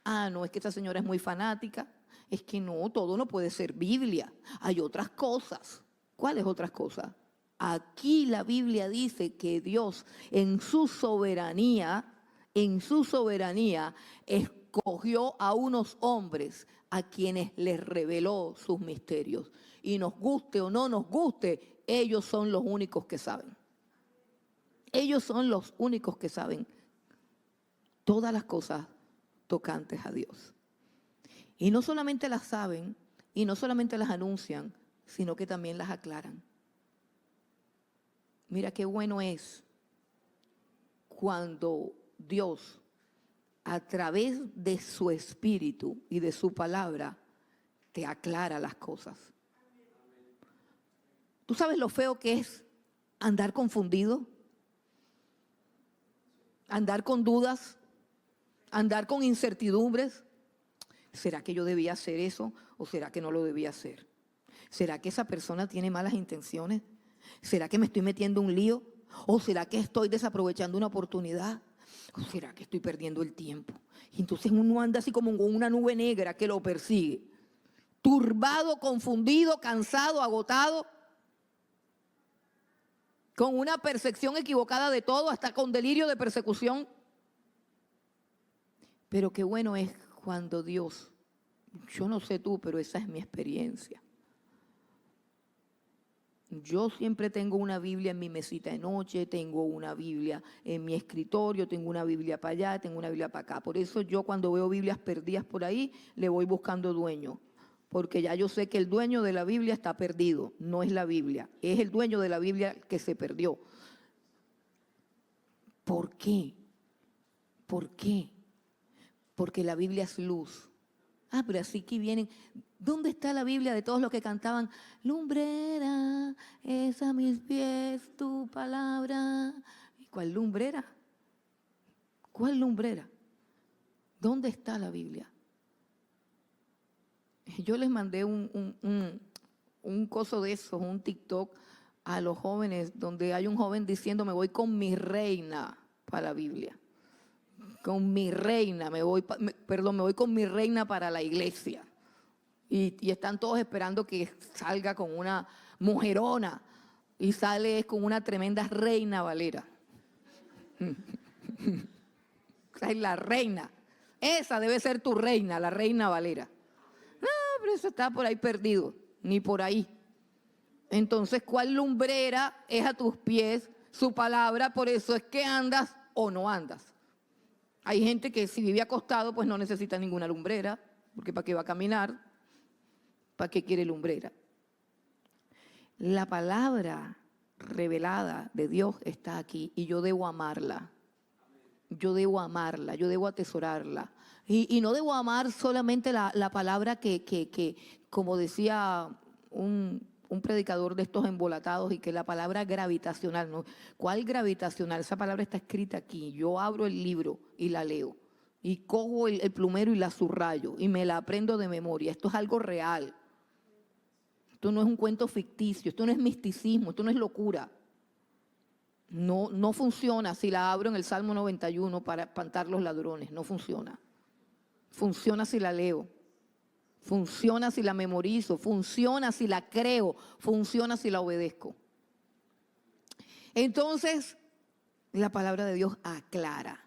Ah, no, es que esta señora es muy fanática. Es que no, todo no puede ser Biblia. Hay otras cosas. ¿Cuáles otras cosas? Aquí la Biblia dice que Dios en su soberanía, escogió a unos hombres a quienes les reveló sus misterios. Y nos guste o no nos guste, ellos son los únicos que saben. Ellos son los únicos que saben todas las cosas tocantes a Dios. Y no solamente las saben, y no solamente las anuncian, sino que también las aclaran. Mira qué bueno es cuando Dios, a través de su Espíritu y de su palabra, te aclara las cosas. ¿Tú sabes lo feo que es andar confundido? Andar con dudas, andar con incertidumbres. ¿Será que yo debía hacer eso o será que no lo debía hacer? ¿Será que esa persona tiene malas intenciones? ¿Será que me estoy metiendo un lío? ¿O será que estoy desaprovechando una oportunidad? ¿O será que estoy perdiendo el tiempo? Y entonces uno anda así como con una nube negra que lo persigue. Turbado, confundido, cansado, agotado. Con una percepción equivocada de todo, hasta con delirio de persecución. Pero qué bueno es cuando Dios, yo no sé tú, pero esa es mi experiencia. Yo siempre tengo una Biblia en mi mesita de noche, tengo una Biblia en mi escritorio, tengo una Biblia para allá, tengo una Biblia para acá. Por eso yo cuando veo Biblias perdidas por ahí, le voy buscando dueño. Porque ya yo sé que el dueño de la Biblia está perdido, no es la Biblia, es el dueño de la Biblia que se perdió. ¿Por qué? ¿Por qué? Porque la Biblia es luz. Ah, pero así que vienen. ¿Dónde está la Biblia de todos los que cantaban? Lumbrera es a mis pies tu palabra. ¿Y cuál lumbrera? ¿Cuál lumbrera? ¿Dónde está la Biblia? Yo les mandé un coso de esos, un TikTok a los jóvenes, donde hay un joven diciendo, me voy con mi reina para la Biblia. Con mi reina, me voy con mi reina para la iglesia. Y están todos esperando que salga con una mujerona y sale con una tremenda Reina Valera. Esa es la reina. Esa debe ser tu reina, la Reina Valera. No, pero eso está por ahí perdido, ni por ahí. Entonces, ¿cuál lumbrera es a tus pies su palabra? Por eso es que andas o no andas. Hay gente que si vive acostado, pues no necesita ninguna lumbrera, porque ¿para qué va a caminar? ¿Para qué quiere lumbrera? La palabra revelada de Dios está aquí y yo debo amarla. Yo debo amarla, yo debo atesorarla. Y no debo amar solamente la palabra que, como decía un predicador de estos embolatados, y que la palabra gravitacional, ¿no? ¿Cuál gravitacional? Esa palabra está escrita aquí. Yo abro el libro y la leo. Y cojo el plumero y la subrayo y me la aprendo de memoria. Esto es algo real. Esto no es un cuento ficticio, esto no es misticismo, esto no es locura. No funciona si la abro en el Salmo 91 para espantar los ladrones, no funciona. Funciona si la leo, funciona si la memorizo, funciona si la creo, funciona si la obedezco. Entonces, la palabra de Dios aclarar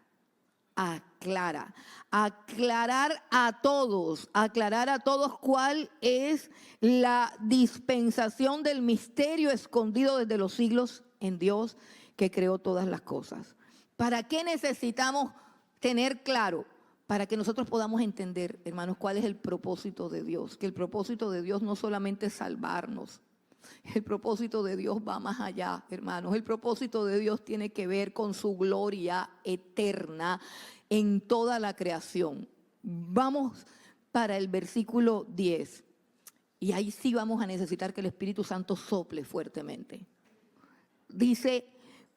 a todos cuál es la dispensación del misterio escondido desde los siglos en Dios que creó todas las cosas. ¿Para qué necesitamos tener claro? Para que nosotros podamos entender, hermanos, cuál es el propósito de Dios. Que el propósito de Dios no solamente es salvarnos. El propósito de Dios va más allá, hermanos. El propósito de Dios tiene que ver con su gloria eterna en toda la creación. Vamos para el versículo 10. Y ahí sí vamos a necesitar que el Espíritu Santo sople fuertemente. Dice: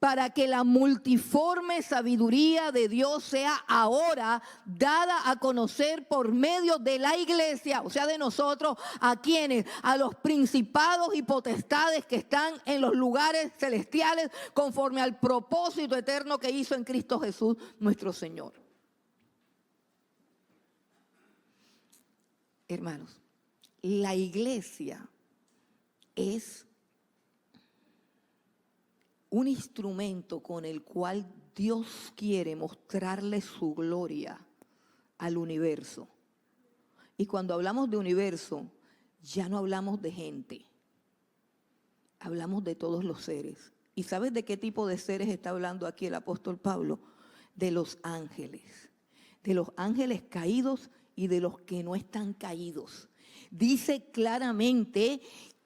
para que la multiforme sabiduría de Dios sea ahora dada a conocer por medio de la iglesia, o sea, de nosotros, ¿a quiénes? A los principados y potestades que están en los lugares celestiales, conforme al propósito eterno que hizo en Cristo Jesús, nuestro Señor. Hermanos, la iglesia es un instrumento con el cual Dios quiere mostrarle su gloria al universo. Y cuando hablamos de universo, ya no hablamos de gente, hablamos de todos los seres. ¿Y sabes de qué tipo de seres está hablando aquí el apóstol Pablo? De los ángeles caídos y de los que no están caídos. Dice claramente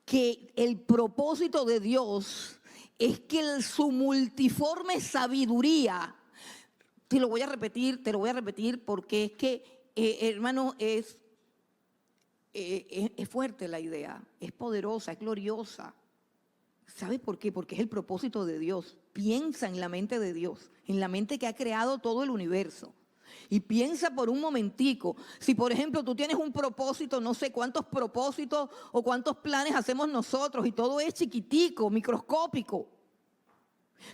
que el propósito de Dios es que su multiforme sabiduría, te lo voy a repetir porque es que, hermano, es fuerte la idea, es poderosa, es gloriosa. ¿Sabe por qué? Porque es el propósito de Dios. Piensa en la mente de Dios, en la mente que ha creado todo el universo. Y piensa por un momentico, si por ejemplo tú tienes un propósito, no sé cuántos propósitos o cuántos planes hacemos nosotros y todo es chiquitico, microscópico.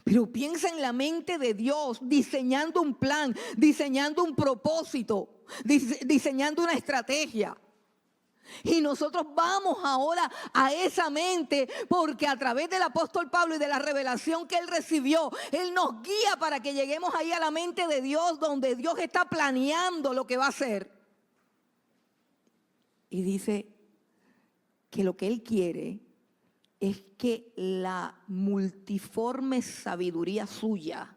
Pero piensa en la mente de Dios diseñando un plan, diseñando un propósito, diseñando una estrategia. Y nosotros vamos ahora a esa mente porque a través del apóstol Pablo y de la revelación que él recibió, él nos guía para que lleguemos ahí a la mente de Dios, donde Dios está planeando lo que va a hacer. Y dice que lo que él quiere es que la multiforme sabiduría suya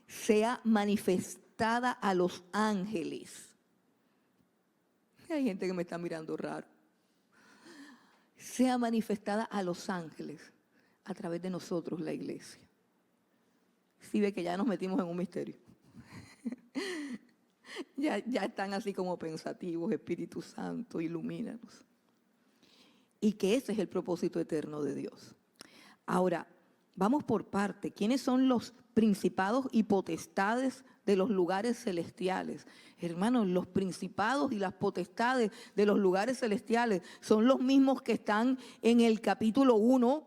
sea manifestada a los ángeles. Hay gente que me está mirando raro. Sea manifestada a los ángeles a través de nosotros, la iglesia. Sí ve que ya nos metimos en un misterio. Ya están así como pensativos, Espíritu Santo, ilumínanos. Y que ese es el propósito eterno de Dios. Ahora, vamos por parte. ¿Quiénes son los principados y potestades de los lugares celestiales? Hermanos, los principados y las potestades de los lugares celestiales son los mismos que están en el capítulo 1.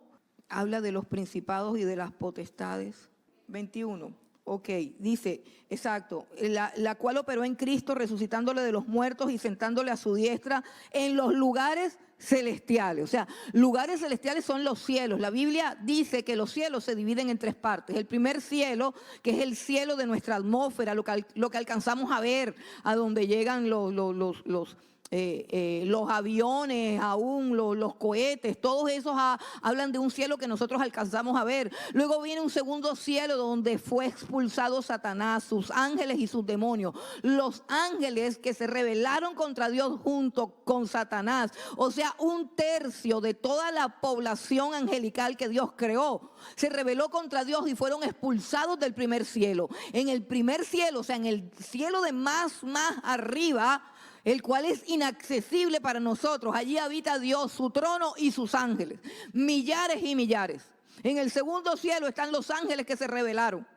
Habla de los principados y de las potestades. 21. Ok, dice, exacto, la cual operó en Cristo resucitándole de los muertos y sentándole a su diestra en los lugares celestiales. O sea, lugares celestiales son los cielos. La Biblia dice que los cielos se dividen en tres partes. El primer cielo, que es el cielo de nuestra atmósfera, lo que alcanzamos a ver, a donde llegan los los aviones, aún los cohetes, todos esos hablan de un cielo que nosotros alcanzamos a ver. Luego viene un segundo cielo donde fue expulsado Satanás, sus ángeles y sus demonios. Los ángeles que se rebelaron contra Dios junto con Satanás, o sea, un tercio de toda la población angelical que Dios creó, se rebeló contra Dios y fueron expulsados del primer cielo. En el primer cielo, o sea, en el cielo de más arriba, el cual es inaccesible para nosotros. Allí habita Dios, su trono y sus ángeles, millares y millares. En el segundo cielo están los ángeles que se rebelaron.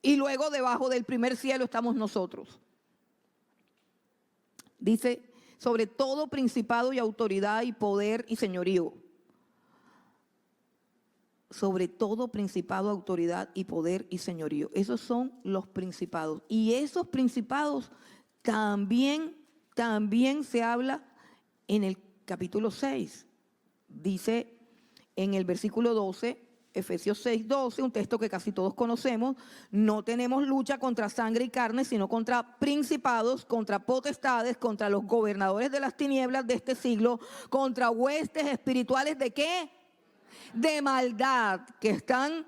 Y luego debajo del primer cielo estamos nosotros. Dice, sobre todo principado y autoridad y poder y señorío. Sobre todo principado, autoridad y poder y señorío. Esos son los principados. Y esos principados también se habla en el capítulo 6. Dice en el versículo 12, Efesios 6, 12, un texto que casi todos conocemos: no tenemos lucha contra sangre y carne, sino contra principados, contra potestades, contra los gobernadores de las tinieblas de este siglo, contra huestes espirituales ¿de qué? De maldad, que están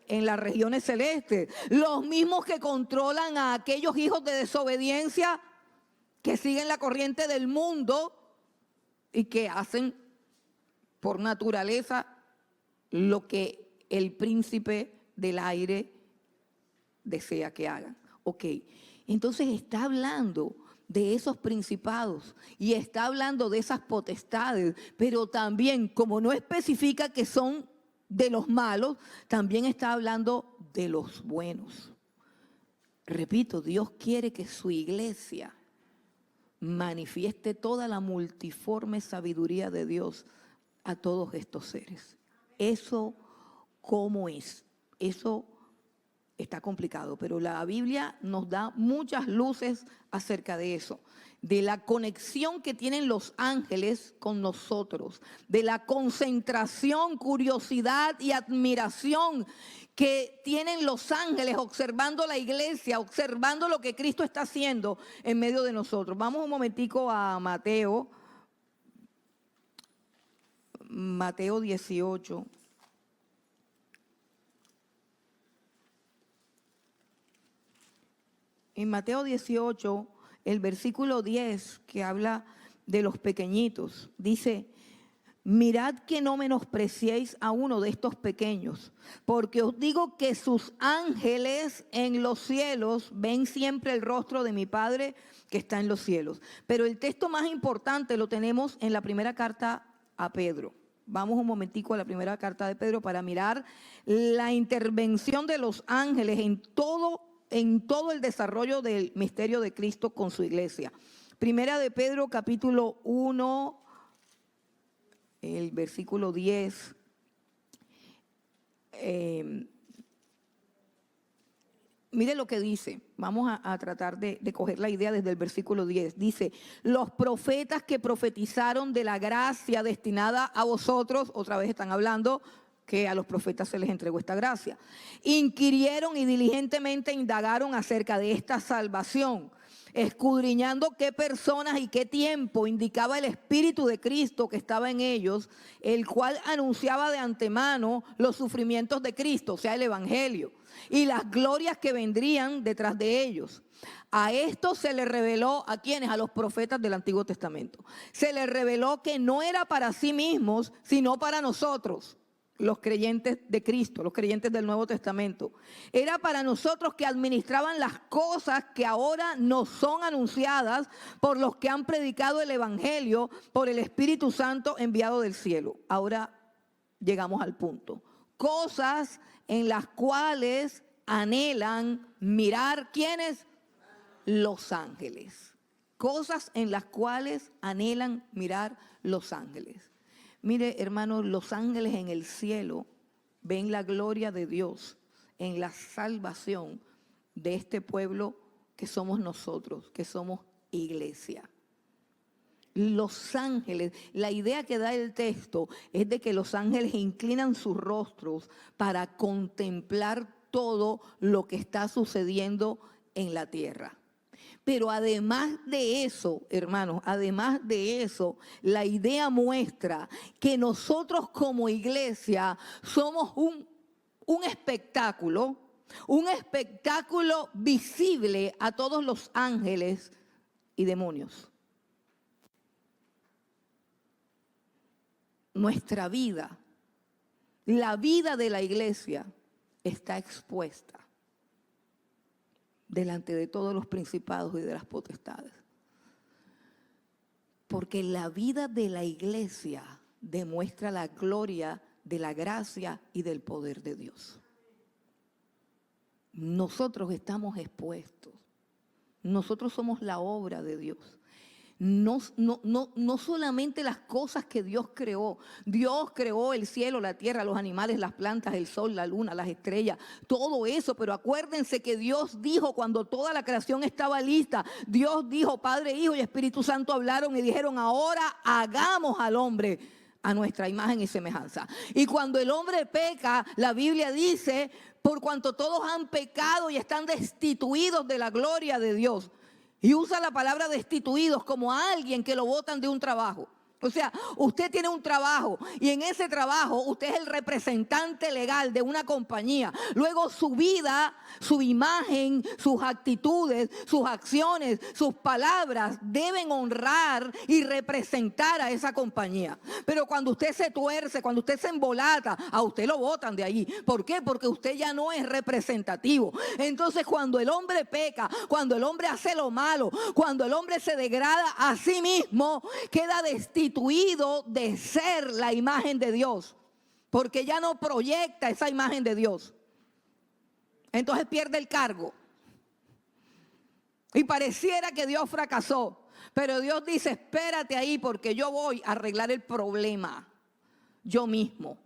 en las regiones celestes. Los mismos que controlan a aquellos hijos de desobediencia que siguen la corriente del mundo y que hacen por naturaleza lo que el príncipe del aire desea que hagan. Ok, entonces está hablando de esos principados y está hablando de esas potestades, pero también, como no especifica que son de los malos, también está hablando de los buenos. Repito, Dios quiere que su iglesia manifieste toda la multiforme sabiduría de Dios a todos estos seres. Eso, ¿cómo es? Eso está complicado, pero la Biblia nos da muchas luces acerca de eso, de la conexión que tienen los ángeles con nosotros, de la concentración, curiosidad y admiración que tienen los ángeles observando la iglesia, observando lo que Cristo está haciendo en medio de nosotros. Vamos un momentico a Mateo 18. En Mateo 18, el versículo 10, que habla de los pequeñitos, dice: mirad que no menospreciéis a uno de estos pequeños, porque os digo que sus ángeles en los cielos ven siempre el rostro de mi Padre que está en los cielos. Pero el texto más importante lo tenemos en la primera carta a Pedro. Vamos un momentico a la primera carta de Pedro para mirar la intervención de los ángeles en todo el desarrollo del misterio de Cristo con su iglesia. Primera de Pedro, capítulo 1, el versículo 10. Mire lo que dice. Vamos a tratar de coger la idea desde el versículo 10. Dice: los profetas que profetizaron de la gracia destinada a vosotros, otra vez están hablando que a los profetas se les entregó esta gracia, inquirieron y diligentemente indagaron acerca de esta salvación, escudriñando qué personas y qué tiempo indicaba el Espíritu de Cristo que estaba en ellos, el cual anunciaba de antemano los sufrimientos de Cristo, o sea, el Evangelio, y las glorias que vendrían detrás de ellos. A esto se le reveló, ¿a quiénes? A los profetas del Antiguo Testamento. Se les reveló que no era para sí mismos, sino para nosotros, los creyentes de Cristo, los creyentes del Nuevo Testamento. Era para nosotros que administraban las cosas que ahora nos son anunciadas por los que han predicado el Evangelio por el Espíritu Santo enviado del cielo. Ahora llegamos al punto. Cosas en las cuales anhelan mirar, ¿quiénes? Los ángeles. Cosas en las cuales anhelan mirar los ángeles. Mire, hermanos, los ángeles en el cielo ven la gloria de Dios en la salvación de este pueblo que somos nosotros, que somos iglesia. Los ángeles, la idea que da el texto es de que los ángeles inclinan sus rostros para contemplar todo lo que está sucediendo en la tierra. Pero además de eso, hermanos, además de eso, la idea muestra que nosotros como iglesia somos un espectáculo visible a todos los ángeles y demonios. Nuestra vida, la vida de la iglesia está expuesta delante de todos los principados y de las potestades. Porque la vida de la iglesia demuestra la gloria de la gracia y del poder de Dios. Nosotros estamos expuestos. Nosotros somos la obra de Dios. No solamente las cosas que Dios creó. Dios creó el cielo, la tierra, los animales, las plantas, el sol, la luna, las estrellas, todo eso. Pero acuérdense que Dios dijo cuando toda la creación estaba lista, Dios dijo, Padre, Hijo y Espíritu Santo hablaron y dijeron, ahora hagamos al hombre a nuestra imagen y semejanza. Y cuando el hombre peca, la Biblia dice, por cuanto todos han pecado y están destituidos de la gloria de Dios. Y usa la palabra destituidos como a alguien que lo botan de un trabajo. O sea, usted tiene un trabajo y en ese trabajo usted es el representante legal de una compañía. Luego su vida, su imagen, sus actitudes, sus acciones, sus palabras deben honrar y representar a esa compañía. Pero cuando usted se tuerce, cuando usted se embolata, a usted lo botan de allí. ¿Por qué? Porque usted ya no es representativo. Entonces cuando el hombre peca, cuando el hombre hace lo malo, cuando el hombre se degrada a sí mismo, queda destituido de ser la imagen de Dios, porque ya no proyecta esa imagen de Dios. Entonces pierde el cargo y pareciera que Dios fracasó, pero Dios dice, espérate ahí porque yo voy a arreglar el problema yo mismo.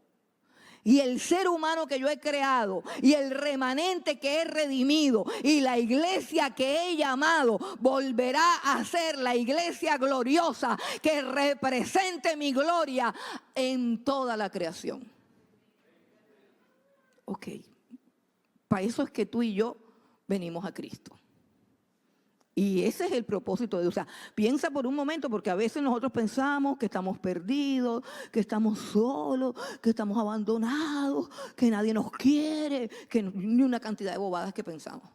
Y el ser humano que yo he creado y el remanente que he redimido y la iglesia que he llamado volverá a ser la iglesia gloriosa que represente mi gloria en toda la creación. Ok, para eso es que tú y yo venimos a Cristo. Y ese es el propósito de Dios. O sea, piensa por un momento, porque a veces nosotros pensamos que estamos perdidos, que estamos solos, que estamos abandonados, que nadie nos quiere, que ni una cantidad de bobadas que pensamos.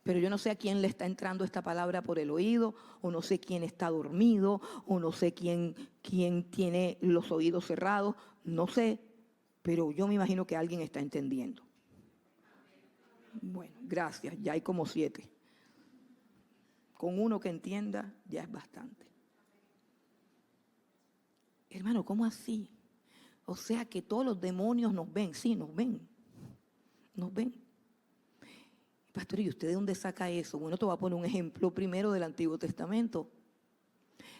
Pero yo no sé a quién le está entrando esta palabra por el oído, o no sé quién está dormido, o no sé quién tiene los oídos cerrados, no sé, pero yo me imagino que alguien está entendiendo. Bueno, gracias, ya hay como 7. Con uno que entienda ya es bastante. Hermano, ¿cómo así? O sea que todos los demonios nos ven. Sí, nos ven. Nos ven. Pastor, ¿y usted de dónde saca eso? Bueno, te voy a poner un ejemplo primero del Antiguo Testamento.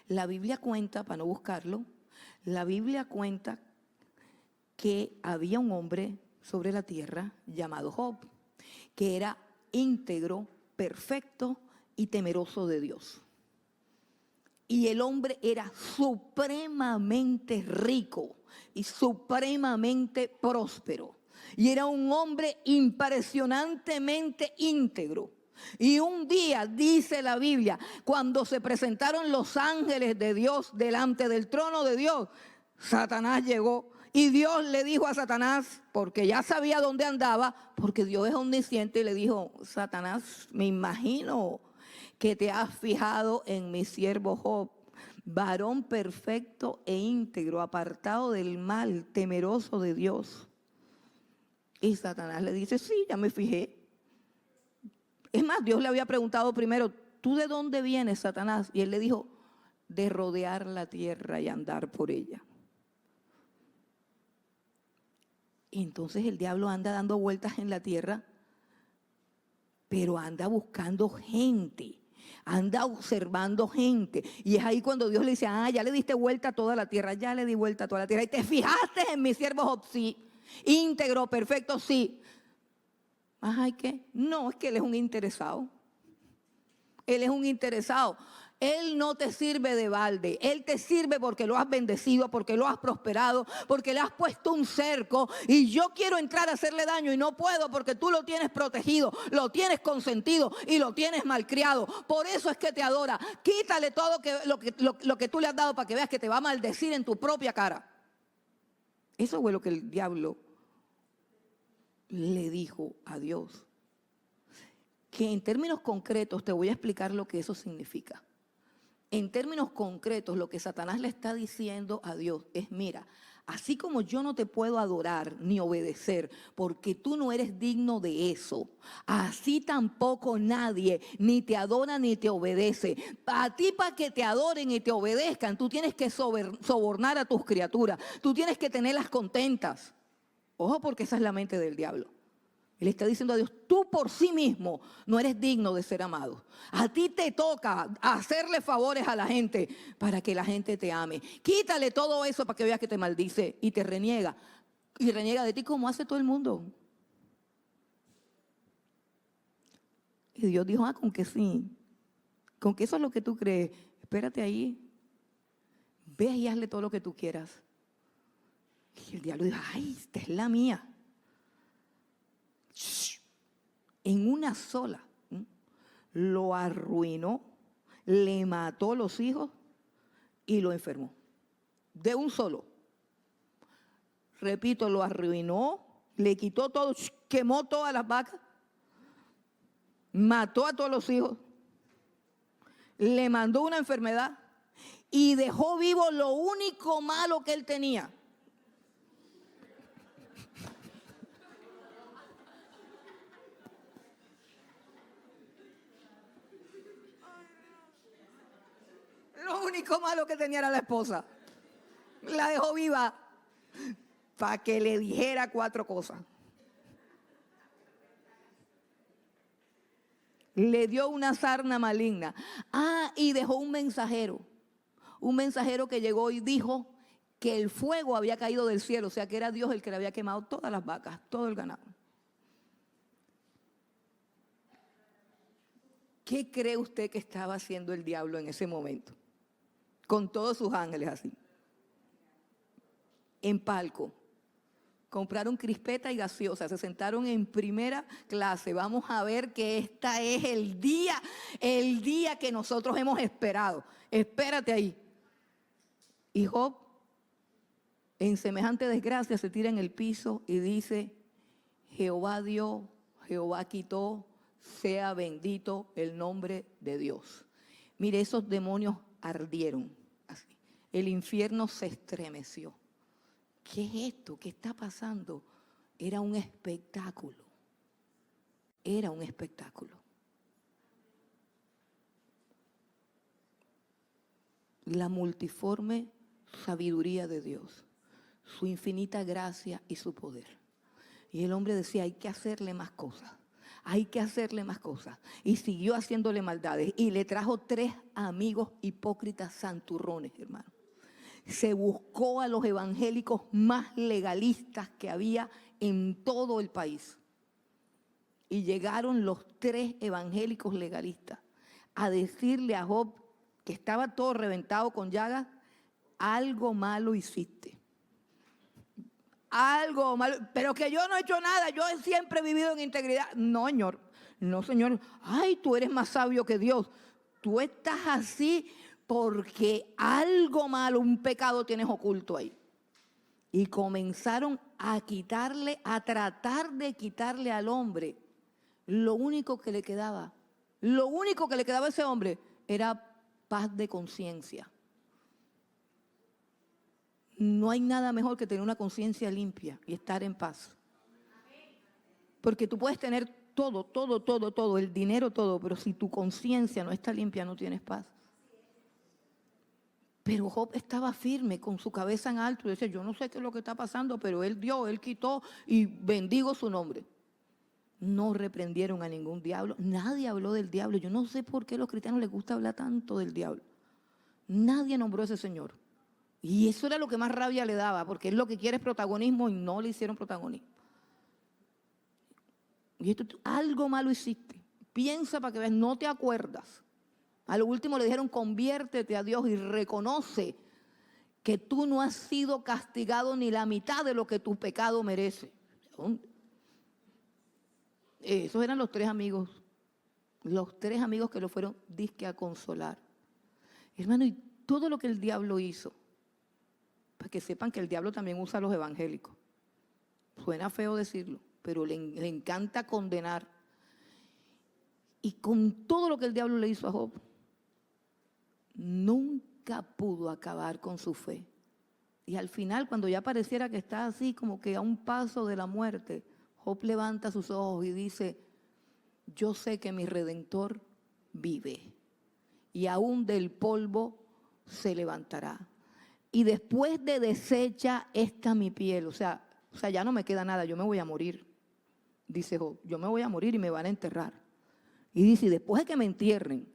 La Biblia cuenta, para no buscarlo, la Biblia cuenta que había un hombre sobre la tierra llamado Job, que era íntegro, perfecto y temeroso de Dios. Y el hombre era supremamente rico y supremamente próspero. Y era un hombre impresionantemente íntegro. Y un día, dice la Biblia, cuando se presentaron los ángeles de Dios delante del trono de Dios, Satanás llegó. Y Dios le dijo a Satanás, porque ya sabía dónde andaba, porque Dios es omnisciente, y le dijo, Satanás, me imagino que te has fijado en mi siervo Job, varón perfecto e íntegro, apartado del mal, temeroso de Dios. Y Satanás le dice, sí, ya me fijé. Es más, Dios le había preguntado primero, ¿tú de dónde vienes, Satanás? Y él le dijo, de rodear la tierra y andar por ella. Y entonces el diablo anda dando vueltas en la tierra, pero anda buscando gente, anda observando gente. Y es ahí cuando Dios le dice, ya le diste vuelta a toda la tierra, ya le di vuelta a toda la tierra. Y te fijaste en mi siervo Job, sí. Íntegro, perfecto, sí. ¿Y qué? No, es que él es un interesado. Él es un interesado. Él no te sirve de balde. Él te sirve porque lo has bendecido, porque lo has prosperado, porque le has puesto un cerco. Y yo quiero entrar a hacerle daño y no puedo porque tú lo tienes protegido, lo tienes consentido y lo tienes malcriado. Por eso es que te adora. Quítale todo lo que tú le has dado para que veas que te va a maldecir en tu propia cara. Eso fue lo que el diablo le dijo a Dios. Que en términos concretos te voy a explicar lo que eso significa. En términos concretos, lo que Satanás le está diciendo a Dios es: mira, así como yo no te puedo adorar ni obedecer porque tú no eres digno de eso, así tampoco nadie ni te adora ni te obedece. A ti, para que te adoren y te obedezcan, tú tienes que sobornar a tus criaturas, tú tienes que tenerlas contentas. Ojo, porque esa es la mente del diablo. Él está diciendo a Dios: tú por sí mismo no eres digno de ser amado. A ti te toca hacerle favores a la gente para que la gente te ame. Quítale todo eso para que veas que te maldice y te reniega. Y reniega de ti como hace todo el mundo. Y Dios dijo: con que sí. Con que eso es lo que tú crees. Espérate ahí. Ve y hazle todo lo que tú quieras. Y el diablo dijo: ay, esta es la mía. En una sola lo arruinó, le mató los hijos y lo enfermó. De un solo. Repito, lo arruinó, le quitó todo, quemó todas las vacas, mató a todos los hijos, le mandó una enfermedad y dejó vivo lo único malo que él tenía. Lo único malo que tenía era la esposa. La dejó viva para que le dijera 4 cosas. Le dio una sarna maligna. Y dejó un mensajero. Un mensajero que llegó y dijo que el fuego había caído del cielo. O sea, que era Dios el que le había quemado todas las vacas, todo el ganado. ¿Qué cree usted que estaba haciendo el diablo en ese momento? Con todos sus ángeles así. En palco. Compraron crispeta y gaseosa, se sentaron en primera clase. Vamos a ver que esta es el día que nosotros hemos esperado. Espérate ahí. Y Job, en semejante desgracia, se tira en el piso y dice: Jehová dio, Jehová quitó, sea bendito el nombre de Dios. Mire, esos demonios ardieron. Así. El infierno se estremeció. ¿Qué es esto? ¿Qué está pasando? Era un espectáculo. Era un espectáculo. La multiforme sabiduría de Dios, su infinita gracia y su poder. Y el hombre decía: hay que hacerle más cosas. Hay que hacerle más cosas. Y siguió haciéndole maldades. Y le trajo 3 amigos hipócritas santurrones, hermano. Se buscó a los evangélicos más legalistas que había en todo el país. Y llegaron los 3 evangélicos legalistas a decirle a Job, que estaba todo reventado con llagas: algo malo hiciste. Algo malo, pero que yo no he hecho nada, yo siempre he vivido en integridad. No, señor, no, señor. Ay, tú eres más sabio que Dios. Tú estás así porque algo malo, un pecado tienes oculto ahí. Y comenzaron a tratar de quitarle al hombre lo único que le quedaba. Lo único que le quedaba a ese hombre era paz de conciencia. No hay nada mejor que tener una conciencia limpia y estar en paz. Porque tú puedes tener todo, el dinero, todo, pero si tu conciencia no está limpia, no tienes paz. Pero Job estaba firme, con su cabeza en alto, y decía: yo no sé qué es lo que está pasando, pero él dio, él quitó, y bendigo su nombre. No reprendieron a ningún diablo, nadie habló del diablo. Yo no sé por qué a los cristianos les gusta hablar tanto del diablo. Nadie nombró a ese señor. Y eso era lo que más rabia le daba, porque él lo que quiere es protagonismo y no le hicieron protagonismo. Y esto, algo malo hiciste. Piensa para que veas, no te acuerdas. A lo último le dijeron, conviértete a Dios y reconoce que tú no has sido castigado ni la mitad de lo que tu pecado merece. Esos eran los tres amigos que lo fueron disque a consolar. Hermano, y todo lo que el diablo hizo, para que sepan que el diablo también usa a los evangélicos. Suena feo decirlo, pero le encanta condenar. Y con todo lo que el diablo le hizo a Job, nunca pudo acabar con su fe. Y al final, cuando ya pareciera que está así como que a un paso de la muerte, Job levanta sus ojos y dice, yo sé que mi Redentor vive y aún del polvo se levantará. Y después de deshecha esta mi piel, o sea, ya no me queda nada, yo me voy a morir. Dice Job, yo me voy a morir y me van a enterrar. Y dice, y después de que me entierren,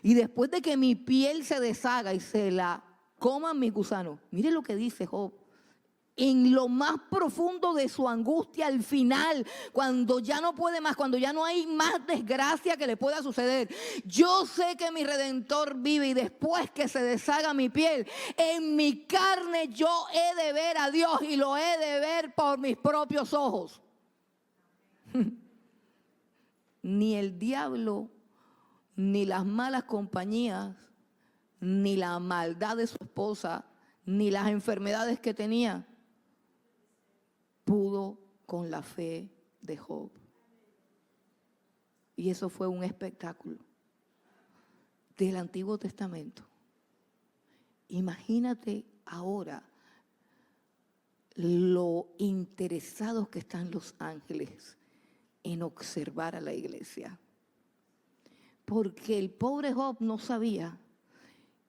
y después de que mi piel se deshaga y se la coman mis gusanos, mire lo que dice Job. En lo más profundo de su angustia, al final, cuando ya no puede más, cuando ya no hay más desgracia que le pueda suceder, yo sé que mi Redentor vive y después que se deshaga mi piel, en mi carne yo he de ver a Dios y lo he de ver por mis propios ojos. Ni el diablo, ni las malas compañías, ni la maldad de su esposa, ni las enfermedades que tenía, pudo con la fe de Job. Y eso fue un espectáculo del Antiguo Testamento. Imagínate ahora lo interesados que están los ángeles en observar a la iglesia. Porque el pobre Job no sabía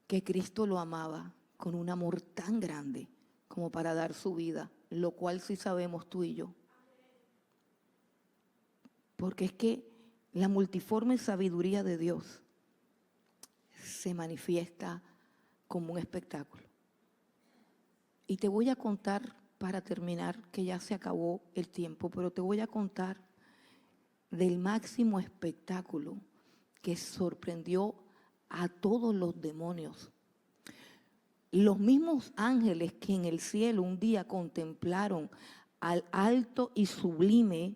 que Cristo lo amaba con un amor tan grande como para dar su vida, lo cual sí sabemos tú y yo. Porque es que la multiforme sabiduría de Dios se manifiesta como un espectáculo. Y te voy a contar, para terminar, que ya se acabó el tiempo, pero te voy a contar del máximo espectáculo que sorprendió a todos los demonios. Los mismos ángeles que en el cielo un día contemplaron al alto y sublime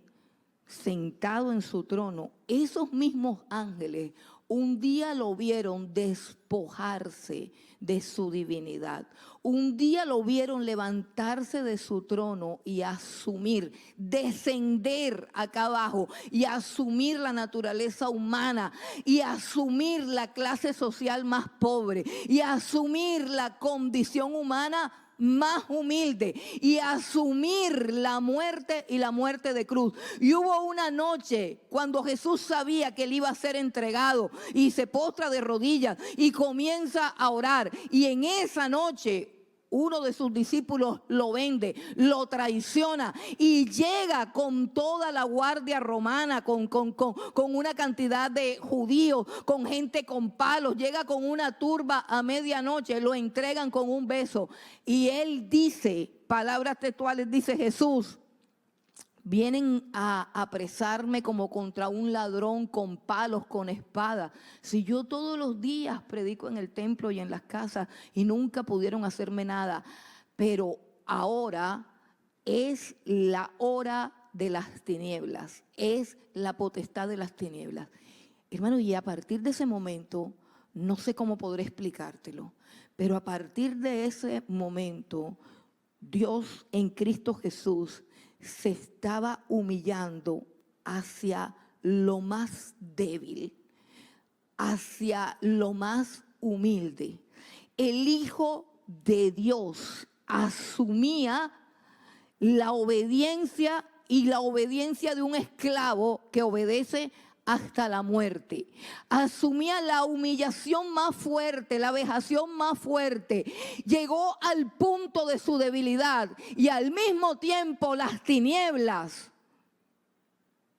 sentado en su trono, esos mismos ángeles un día lo vieron despojarse de su divinidad. Un día lo vieron levantarse de su trono y asumir, descender acá abajo y asumir la naturaleza humana y asumir la clase social más pobre y asumir la condición humana más humilde y asumir la muerte y la muerte de cruz. Y hubo una noche cuando Jesús sabía que él iba a ser entregado y se postra de rodillas y comienza a orar, y en esa noche uno de sus discípulos lo vende, lo traiciona y llega con toda la guardia romana, con una cantidad de judíos, con gente con palos, llega con una turba a medianoche, lo entregan con un beso. Y él dice, palabras textuales, dice Jesús, vienen a apresarme como contra un ladrón con palos, con espada. Si yo todos los días predico en el templo y en las casas y nunca pudieron hacerme nada, pero ahora es la hora de las tinieblas, es la potestad de las tinieblas. Hermano, y a partir de ese momento, no sé cómo podré explicártelo, pero a partir de ese momento, Dios en Cristo Jesús se estaba humillando hacia lo más débil, hacia lo más humilde. El Hijo de Dios asumía la obediencia y la obediencia de un esclavo que obedece hasta la muerte. Asumía la humillación más fuerte, la vejación más fuerte. Llegó al punto de su debilidad y al mismo tiempo las tinieblas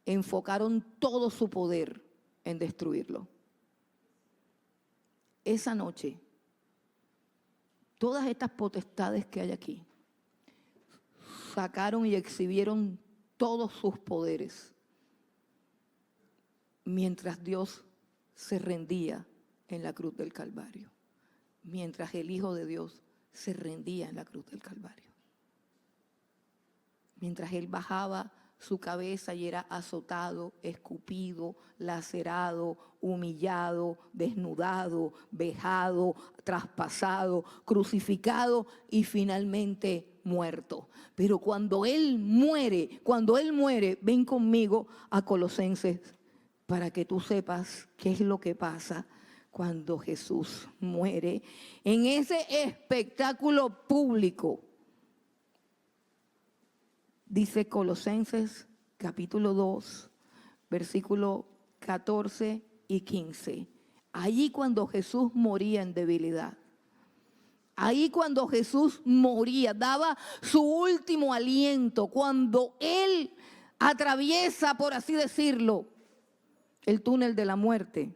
enfocaron todo su poder en destruirlo. Esa noche, todas estas potestades que hay aquí sacaron y exhibieron todos sus poderes, mientras Dios se rendía en la cruz del Calvario, mientras el Hijo de Dios se rendía en la cruz del Calvario. Mientras Él bajaba su cabeza y era azotado, escupido, lacerado, humillado, desnudado, vejado, traspasado, crucificado y finalmente muerto. Pero cuando Él muere, ven conmigo a Colosenses para que tú sepas qué es lo que pasa cuando Jesús muere en ese espectáculo público. Dice Colosenses capítulo 2, versículos 14 y 15. Allí cuando Jesús moría en debilidad, ahí cuando Jesús moría, daba su último aliento, cuando Él atraviesa, por así decirlo, el túnel de la muerte.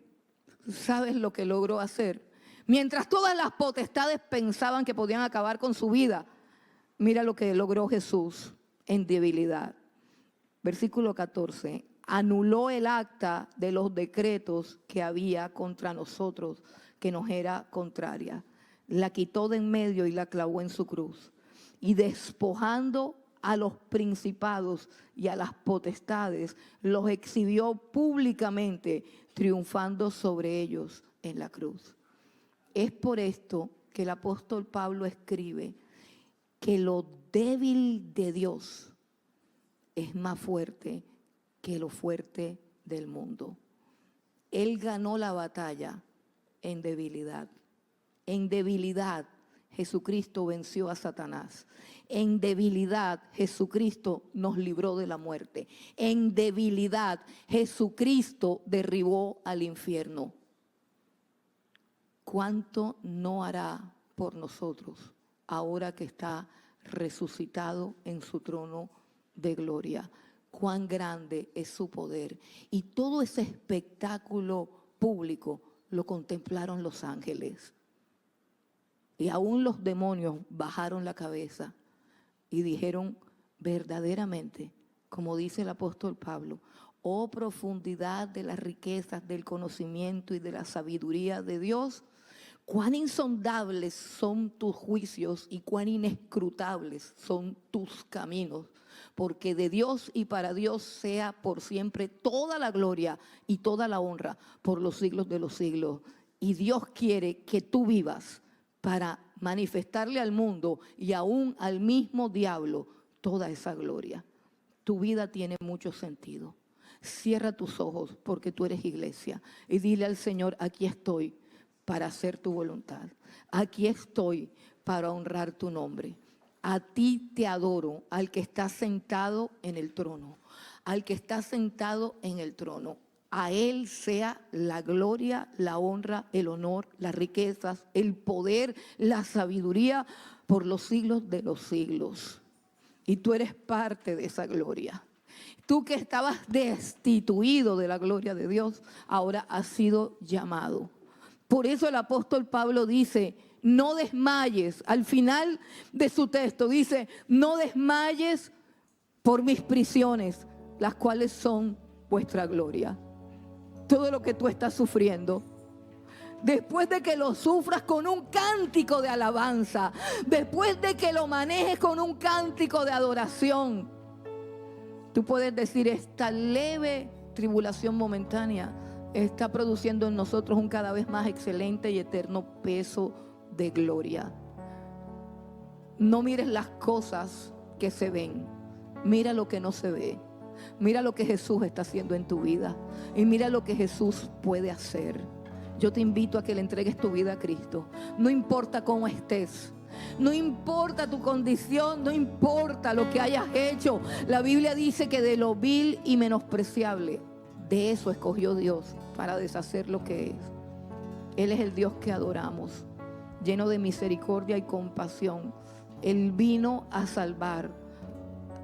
¿Sabes lo que logró hacer? Mientras todas las potestades pensaban que podían acabar con su vida, mira lo que logró Jesús en debilidad. Versículo 14. Anuló el acta de los decretos que había contra nosotros, que nos era contraria. La quitó de en medio y la clavó en su cruz. Y despojando a los principados y a las potestades, los exhibió públicamente, triunfando sobre ellos en la cruz. Es por esto que el apóstol Pablo escribe que lo débil de Dios es más fuerte que lo fuerte del mundo. Él ganó la batalla en debilidad. En debilidad Jesucristo venció a Satanás. En debilidad Jesucristo nos libró de la muerte. En debilidad Jesucristo derribó al infierno. ¿Cuánto no hará por nosotros ahora que está resucitado en su trono de gloria? Cuán grande es su poder. Y todo ese espectáculo público lo contemplaron los ángeles. Y aún los demonios bajaron la cabeza y dijeron verdaderamente, como dice el apóstol Pablo, oh profundidad de las riquezas, del conocimiento y de la sabiduría de Dios, cuán insondables son tus juicios y cuán inescrutables son tus caminos. Porque de Dios y para Dios sea por siempre toda la gloria y toda la honra por los siglos de los siglos. Y Dios quiere que tú vivas para manifestarle al mundo y aún al mismo diablo toda esa gloria. Tu vida tiene mucho sentido. Cierra tus ojos porque tú eres iglesia y dile al Señor, aquí estoy para hacer tu voluntad. Aquí estoy para honrar tu nombre. A ti te adoro, al que está sentado en el trono, al que está sentado en el trono. A Él sea la gloria, la honra, el honor, las riquezas, el poder, la sabiduría por los siglos de los siglos. Y tú eres parte de esa gloria. Tú que estabas destituido de la gloria de Dios, ahora has sido llamado. Por eso el apóstol Pablo dice, no desmayes. Al final de su texto dice, no desmayes por mis prisiones, las cuales son vuestra gloria. Todo lo que tú estás sufriendo, después de que lo sufras con un cántico de alabanza, después de que lo manejes con un cántico de adoración, tú puedes decir, esta leve tribulación momentánea está produciendo en nosotros un cada vez más excelente y eterno peso de gloria. No mires las cosas que se ven, mira lo que no se ve. Mira lo que Jesús está haciendo en tu vida y mira lo que Jesús puede hacer. Yo te invito a que le entregues tu vida a Cristo. No importa cómo estés, no importa tu condición, no importa lo que hayas hecho. La Biblia dice que de lo vil y menospreciable, de eso escogió Dios para deshacer lo que es. Él es el Dios que adoramos, lleno de misericordia y compasión. Él vino a salvar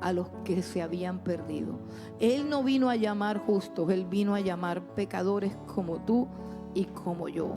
a los que se habían perdido. Él no vino a llamar justos, Él vino a llamar pecadores como tú y como yo.